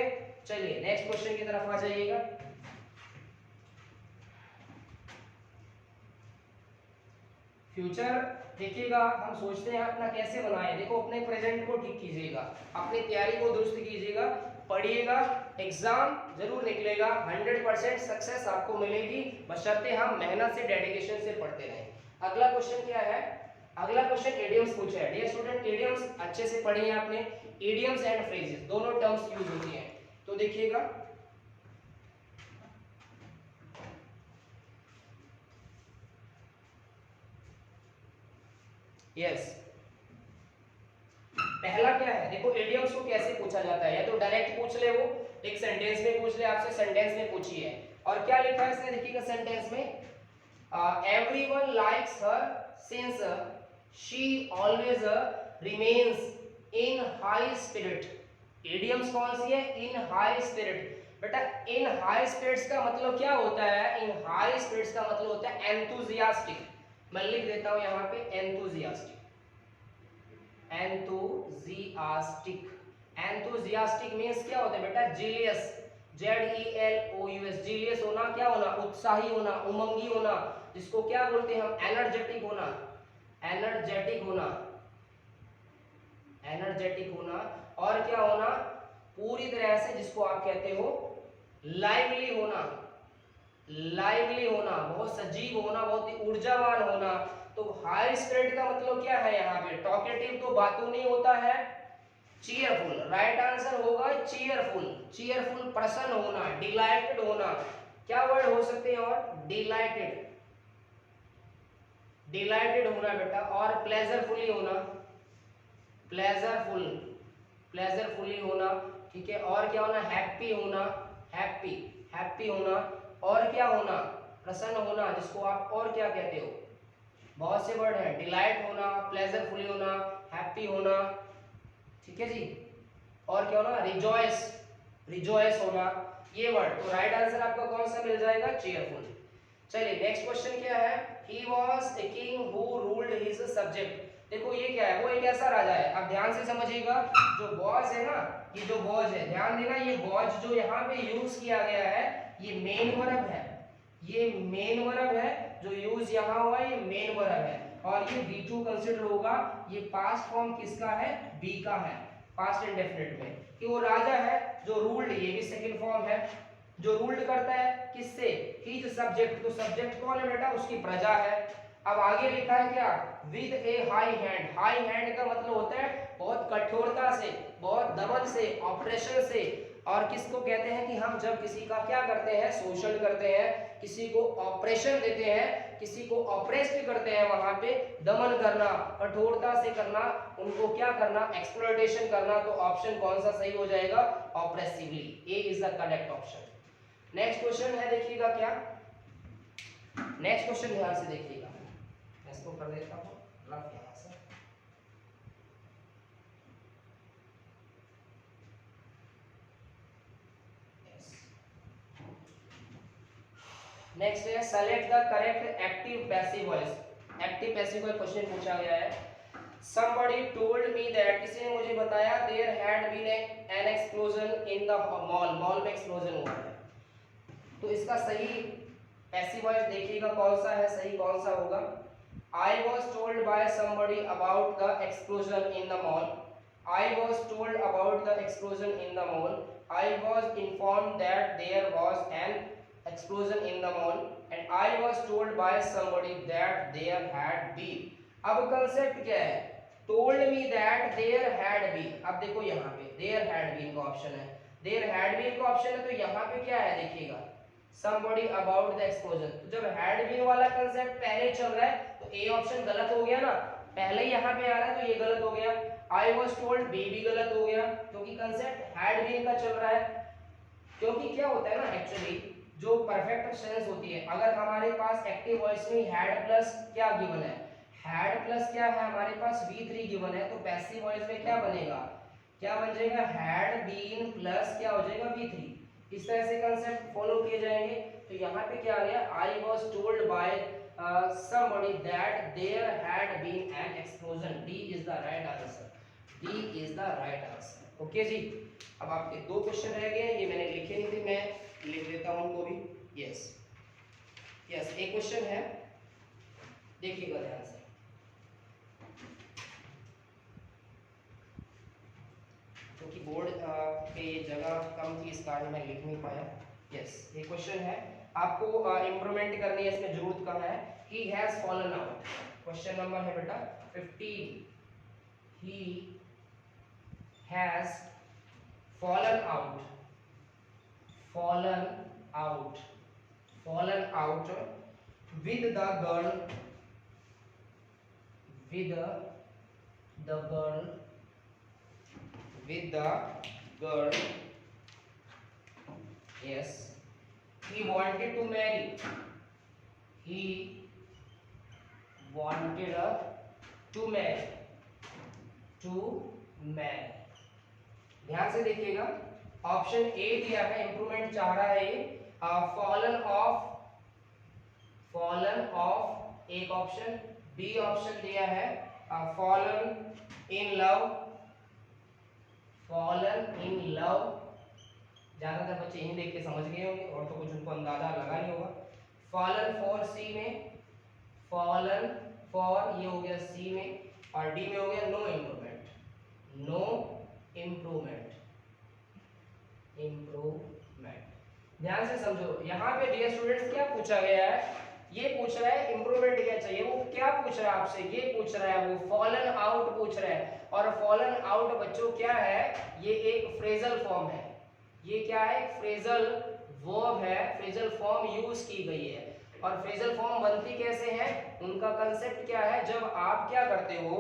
चलिए नेक्स्ट क्वेश्चन की तरफ आ जाइएगा। फ्यूचर देखिएगा, हम सोचते हैं अपना कैसे बनाएं। देखो अपने प्रेजेंट को ठीक कीजिएगा, अपनी तैयारी को दुरुस्त कीजिएगा, पढ़िएगा, एग्जाम जरूर निकलेगा, 100% सक्सेस आपको मिलेगी, बशर्ते हम मेहनत से, डेडिकेशन से पढ़ते रहें। अगला क्वेश्चन क्या है? अगला क्वेश्चन इडियम्स पूछा है। डियर स्टूडेंट, इडियम्स अच्छे से पढ़िए आपने। इडियम्स एंड फ्रेजेस दोनों टर्म्स यूज होती हैं। तो देखिएगा, यस, पहला क्या है? देखो इडियम्स को कैसे पूछा जाता है, या तो डायरेक्ट पूछ ले, वो एक सेंटेंस में पूछ ले आपसे, सेंटेंस में पूछिए। और क्या लिखा है इसने? देखिएगा सेंटेंस में, everyone likes her since she always remains in high spirit. Idioms कौन सी है? इन हाई स्पिरिट। बेटा इन हाई स्पिरिट्स का मतलब क्या होता है? इन हाई स्पिरिट्स का मतलब होता है एंथुजियास्टिक। मैं लिख देता हूं यहाँ पे एंथुजियास्टिक। एंथुजियास्टिक, एंथुजियास्टिक मींस क्या होता है बेटा? जीलियस, ZELOUS, जीलियस होना, क्या होना? उत्साही होना, उमंगी होना, जिसको क्या बोलते हैं हम? एनर्जेटिक होना, एनर्जेटिक होना, एनर्जेटिक होना। और क्या होना? पूरी तरह से जिसको आप कहते हो लाइवली होना, लाइवली होना, बहुत सजीव होना, बहुत ही ऊर्जावान होना। तो हाई स्पिरिट का मतलब क्या है यहाँ पे? टॉकेटिव तो बातों नहीं होता है, चीयरफुल। राइट आंसर होगा चीयरफुल, चीयरफुल, प्रसन्न होना, डिलाइटेड होना। क्या वर्ड हो सकते हैं और? डिलाइटेड, डिलाइटेड होना बेटा, और प्लेजरफुली होना, प्लेजरफुली होना, ठीक है। और क्या होना, हैप्पी होना, हैप्पी होना, और क्या होना, प्रसन्न होना, जिसको आप और क्या कहते हो, बहुत से वर्ड हैं, डिलाइट होना, प्लेजरफुली होना, हैप्पी होना, ठीक है जी। और क्या होना, रिजॉयस होना, ये वर्ड। तो राइट आंसर आपका कौन सा मिल जाएगा, चीयरफुल। चलिए नेक्स्ट क्वेश्चन क्या है, he was a king who ruled his subject. देखो ये क्या है, वो एक ऐसा राजा है, अब ध्यान से समझिएगा, जो वॉज है ना, ये जो वॉज है, ध्यान देना, ये वॉज जो यहाँ पे यूज किया गया है, ये मेन वर्ब है, ये मेन वर्ब है, जो यूज यहाँ हुआ ये मेन वर्ब है, और ये V2 कंसीडर होगा। ये पास्ट फॉर्म किसका है, बी का है, पास्ट इंडेफिनिट में, कि वो राजा है जो रूल्ड, ये भी सेकंड फॉर्म है, जो रूल्ड करता है किससे, हिज सब्जेक्ट। तो सब्जेक्ट कौन है बेटा, उसकी प्रजा है। अब आगे लिखा है क्या, with A high hand. High hand का मतलब होता है बहुत कठोरता से, बहुत दमन से, ऑपरेशन से। और किसको कहते हैं कि हम जब किसी का क्या करते हैं, शोषण करते हैं, किसी को ऑपरेशन देते हैं, किसी को ऑपरेस्ट करते हैं, वहां पे दमन करना, कठोरता से करना, उनको क्या करना, एक्सप्लॉयटेशन करना। तो ऑप्शन कौन सा सही हो जाएगा, oppressively, A is the correct option. Next question है, देखिएगा क्या, नेक्स्ट क्वेश्चन ध्यान से देखिएगा, मैं इसको कर देता हूं रफ यहां से। नेक्स्ट है, select the correct active passive voice. Active passive voice question पूछा गया है। somebody told me that, किसी ने मुझे बताया, there had been an explosion in the mall, mall में एक्सप्लोजन हुआ है। तो इसका सही पैसिव वॉइस देखिएगा कौन सा है, सही कौन सा होगा। I was told by somebody about the explosion in the mall. I was told about the explosion in the mall. I was informed that there was an explosion in the mall, and I was told by somebody that there had been. अब concept क्या है, told me that there had been। अब देखो यहाँ पे there had been का option है, there had been का ऑप्शन है, तो यहाँ पे क्या है देखिएगा, somebody about the explosion। तो जब had been वाला कंसेप्ट पहले चल रहा है तो ए ऑप्शन गलत हो गया ना, पहले यहाँ पे आ रहा है तो ये गलत हो गया। I was told बी भी गलत हो गया, क्योंकि कंसेप्ट had been का चल रहा है। क्योंकि क्या होता है ना, एक्चुअली जो परफेक्ट सेंस होती है, अगर हमारे पास एक्टिव वॉइस में had प्लस क्या गिवन है, had प्लस क्या है हमारे पास V3 गिवन है, तो पैसिव वॉइस में क्या बनेगा, क्या बन जाएगा, had been प्लस क्या हो जाएगा V3। इस तरह से कंसेप्ट फॉलो किए जाएंगे। तो यहाँ पे क्या आ गया, I was told by somebody that there had been an explosion। D is the right answer, D is the right answer। Okay जी। अब आपके दो क्वेश्चन रह गए, ये मैंने लिखे नहीं थे, मैं लिख देता हूँ उनको भी। यस यस, एक क्वेश्चन है, देखिएगा ध्यान से। क्योंकि बोर्ड पे ये जगह कम थी, इस कारण मैं लिख नहीं पाया। यस, ये क्वेश्चन है, आपको इंप्रूवमेंट करनी है, इसमें जरूरत कम है। He has fallen out, question number है बेटा 15। He has fallen out, fallen out, fallen out with the girl, with the girl, with the girl, yes, he wanted to marry, he wanted to marry, to marry। ध्यान से देखिएगा, option A दिया है, improvement चाह रहा है ये, fallen of, fallen of एक ऑप्शन, बी ऑप्शन दिया है fallen in love, fallen in love. ज्यादातर बच्चे यही देख के समझ गए होंगे, और तो कुछ उनको अंदाजा लगा नहीं होगा। फॉलन फॉर सी में, फॉलन फॉर ये हो गया सी में, और डी में हो गया no improvement, no improvement, improvement. ध्यान से समझो, यहाँ पे डियर स्टूडेंट्स क्या पूछा गया है, ये पूछ रहा है इम्प्रूवमेंट क्या चाहिए, वो क्या पूछ रहा है आपसे, ये पूछ रहा है, वो फॉलन आउट पूछ रहा है। और फॉलन आउट बच्चों क्या है, ये एक फ्रेजल फॉर्म है, ये क्या है, फ्रेजल वर्ब है, फ्रेजल फॉर्म यूज की गई है। और फ्रेजल फॉर्म बनती कैसे है, उनका कंसेप्ट क्या है, जब आप क्या करते हो,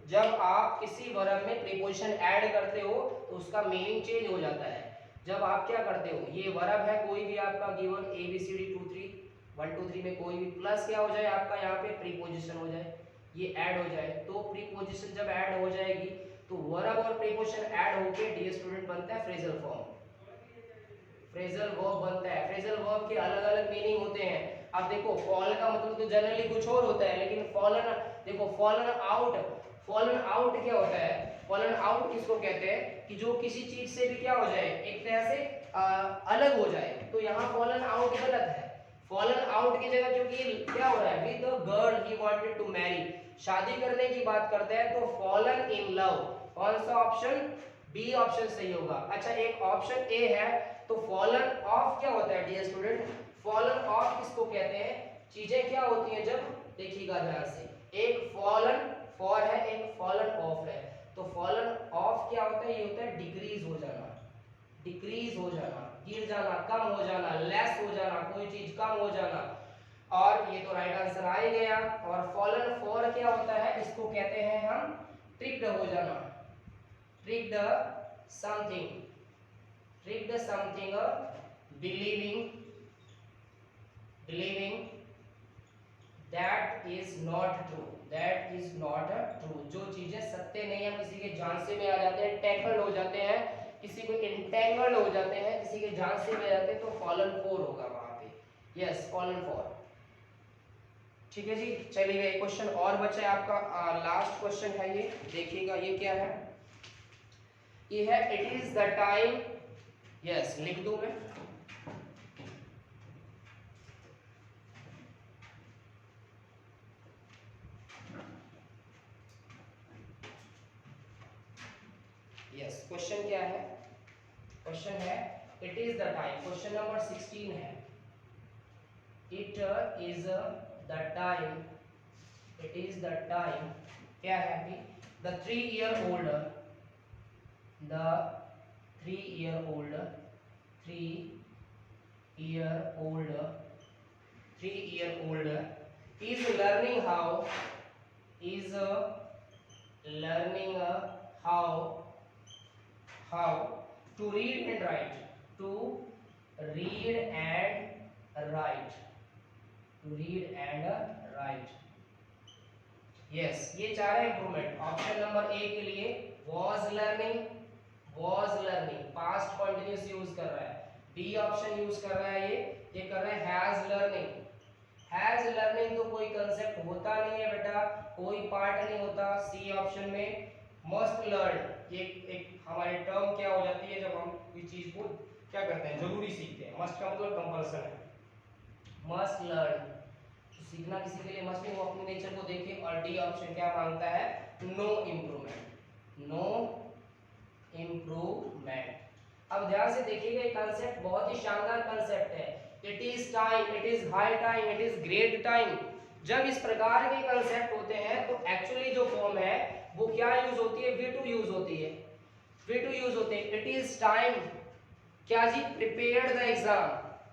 जब आप किसी वर्ब में प्रीपोजिशन ऐड करते हो तो उसका मीनिंग चेंज हो जाता है। जब आप क्या करते हो, ये वर्ब है कोई भी आपका गिवन ABCD 2 3 1 2 3 में कोई भी प्लस क्या हो जाए आपका यहाँ पे प्रीपोजिशन हो जाए, ये ऐड हो जाए, तो प्रीपोजिशन जब ऐड हो जाएगी तो वर्ब और प्रीपोजिशन ऐड होके डियर स्टूडेंट बनता है फ्रेजल फॉर्म, फ्रेजल वर्ब बनता है। फ्रेजल वर्ब के अलग अलग मीनिंग होते हैं। अब देखो फॉल का मतलब तो जनरली कुछ और होता है, लेकिन फॉलन, देखो फॉलन आउट, फॉलन आउट क्या होता है, फॉलन आउट किसको कहते हैं कि जो किसी चीज से भी क्या हो जाए, एक तरह से अलग हो जाए, तो यहाँ फॉलन आउट गलत है। फॉलन आउट की जगह क्योंकि क्या हो रहा है, with the girl he wanted to marry, शादी करने की बात करते हैं, तो फॉलन इन लव, कौन सा ऑप्शन, बी ऑप्शन सही होगा। अच्छा एक ऑप्शन ए है, तो फॉलन ऑफ क्या होता है डियर स्टूडेंट, फॉलन ऑफ किसको कहते हैं, चीजें क्या होती हैं जब, देखिएगा ध्यान से, एक फॉलन फॉर है, एक फॉलन ऑफ है, तो फॉलन ऑफ क्या होता है, ये होता है डिक्रीज हो जाना, डिक्रीज हो जाना, गिर जाना, कम हो जाना, लेस हो जाना, कोई चीज कम हो जाना, और ये तो राइट आंसर आ ही गया। और फॉलन फॉर क्या होता है, इसको कहते हैं हम ट्रिक्ड हो जाना, tricked something, tricked something, believing, believing that is not true, that is not true, जो चीजें सत्य नहीं है, किसी के झांसे में आ जाते हैं, टैकल्ड हो जाते हैं, किसी को इंटेंगल्ड हो जाते हैं, किसी के झांसे में आ जाते हैं, तो फॉलन फोर होगा वहां पे, यस फॉलन फोर। ठीक है जी, चलिए एक क्वेश्चन और बचा है आपका, लास्ट क्वेश्चन है ये, देखिएगा ये क्या है, ये है it is the time, yes लिख दूं मैं, यस क्वेश्चन क्या है, क्वेश्चन है it is the time, question number 16 है, it is the time, it is the time, क्या है अभी, the 3-year-old, the 3-year-old, 3-year-old, 3-year-old is learning how, is learning how to read and write, to read and write, to read and write, yes ये चार है improvement. Option number A के लिए was learning, was learning past continuous use कर रहा है, B option use कर रहा है, ये कर रहा है हैज लर्निंग, हैज लर्निंग तो कोई कंसेप्ट होता नहीं है बेटा, कोई पार्ट नहीं होता। सी ऑप्शन में मस्ट लर्न, ये एक हमारी टर्म क्या हो जाती है जब हम कोई चीज को क्या करते हैं, जरूरी सीखते हैं, मस्ट का मतलब कंपल्सन है, मस्ट लर्न, तो सीखना किसी के लिए मस्ट नहीं, वो अपने नेचर को देखे। और डी ऑप्शन क्या मांगता है, नो इम्प्रूवमेंट, नो इम्प्रूवमेंट। अब ध्यान से देखिएगा, ये कंसेप्ट बहुत ही शानदार कंसेप्ट है, it is time, it is high time, it is great time. जब इस प्रकार के कंसेप्ट होते हैं तो एक्चुअली जो फॉर्म है वो क्या यूज होती है, वी टू यूज होती है, वी टू यूज होते हैं। इट इज टाइम क्या जी, prepared the exam,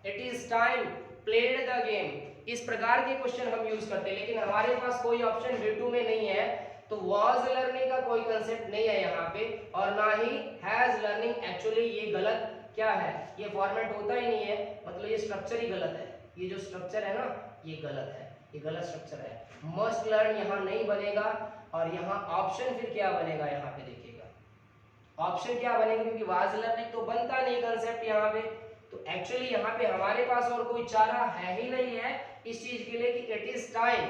it is time played the game, इस प्रकार के क्वेश्चन हम यूज करते हैं। लेकिन हमारे पास कोई ऑप्शन वी टू में नहीं है, तो वाज लर्निंग का कोई कंसेप्ट नहीं है यहाँ पे, और ना ही हैज लर्निंग। एक्चुअली ये गलत क्या है, ये फॉर्मेट होता ही नहीं है, मतलब ये स्ट्रक्चर ही गलत है, ये जो स्ट्रक्चर है ना ये गलत है, ये गलत स्ट्रक्चर है। मस्ट लर्न यहाँ नहीं बनेगा, और यहाँ ऑप्शन फिर क्या बनेगा, यहाँ पे देखिएगा ऑप्शन क्या बनेगा, क्योंकि वाज लर्निंग तो बनता नहीं कंसेप्ट यहाँ पे, तो एक्चुअली यहाँ पे हमारे पास और कोई चारा है ही नहीं है इस चीज के लिए कि it is time,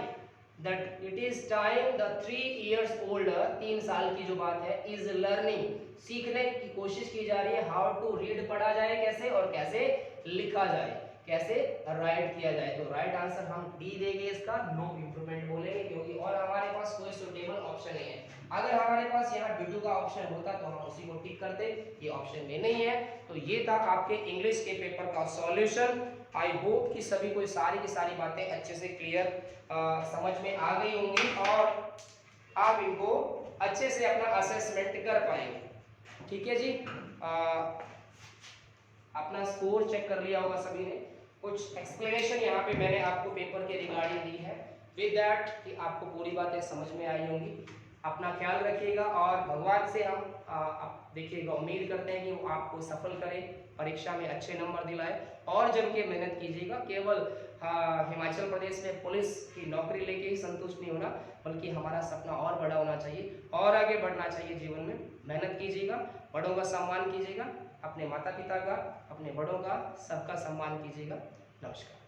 that it is time the 3 years old, 3 साल की जो बात है, इज लर्निंग, सीखने की कोशिश की जा रही है, हाउ टू रीड पढ़ा जाए कैसे, और कैसे लिखा जाए, कैसे राइट किया जाए। तो राइट आंसर हम डी देंगे, इसका नो इम्प्रूवमेंट बोलेंगे, क्योंकि और हमारे पास कोई सुटेबल ऑप्शन नहीं है। अगर हमारे पास यहाँ B2 का ऑप्शन होता तो हम उसी को टिक करते, ये ऑप्शन में नहीं है। तो ये था आपके इंग्लिश के पेपर का सॉल्यूशन। आई होप कि सभी को सारी की सारी बातें अच्छे से क्लियर समझ में आ गई होंगी, और आप इनको अच्छे से अपना असेसमेंट कर पाएंगे। ठीक है जी, अपना स्कोर चेक कर लिया होगा सभी ने, कुछ एक्सप्लेनेशन यहाँ पे मैंने आपको पेपर के रिगार्डिंग दी है। विद दैट कि आपको पूरी बातें समझ में आई होंगी। अपना ख्याल रखिएगा और भगवान से हम देखिएगा उम्मीद करते हैं कि वो आपको सफल करें, परीक्षा में अच्छे नंबर दिलाए और जम के मेहनत कीजिएगा। केवल हिमाचल प्रदेश में पुलिस की नौकरी लेके ही संतुष्ट नहीं होना, बल्कि हमारा सपना और बड़ा होना चाहिए और आगे बढ़ना चाहिए जीवन में। मेहनत कीजिएगा, बड़ों का सम्मान कीजिएगा, अपने माता पिता का, अपने बड़ों का, सबका सम्मान कीजिएगा। नमस्कार।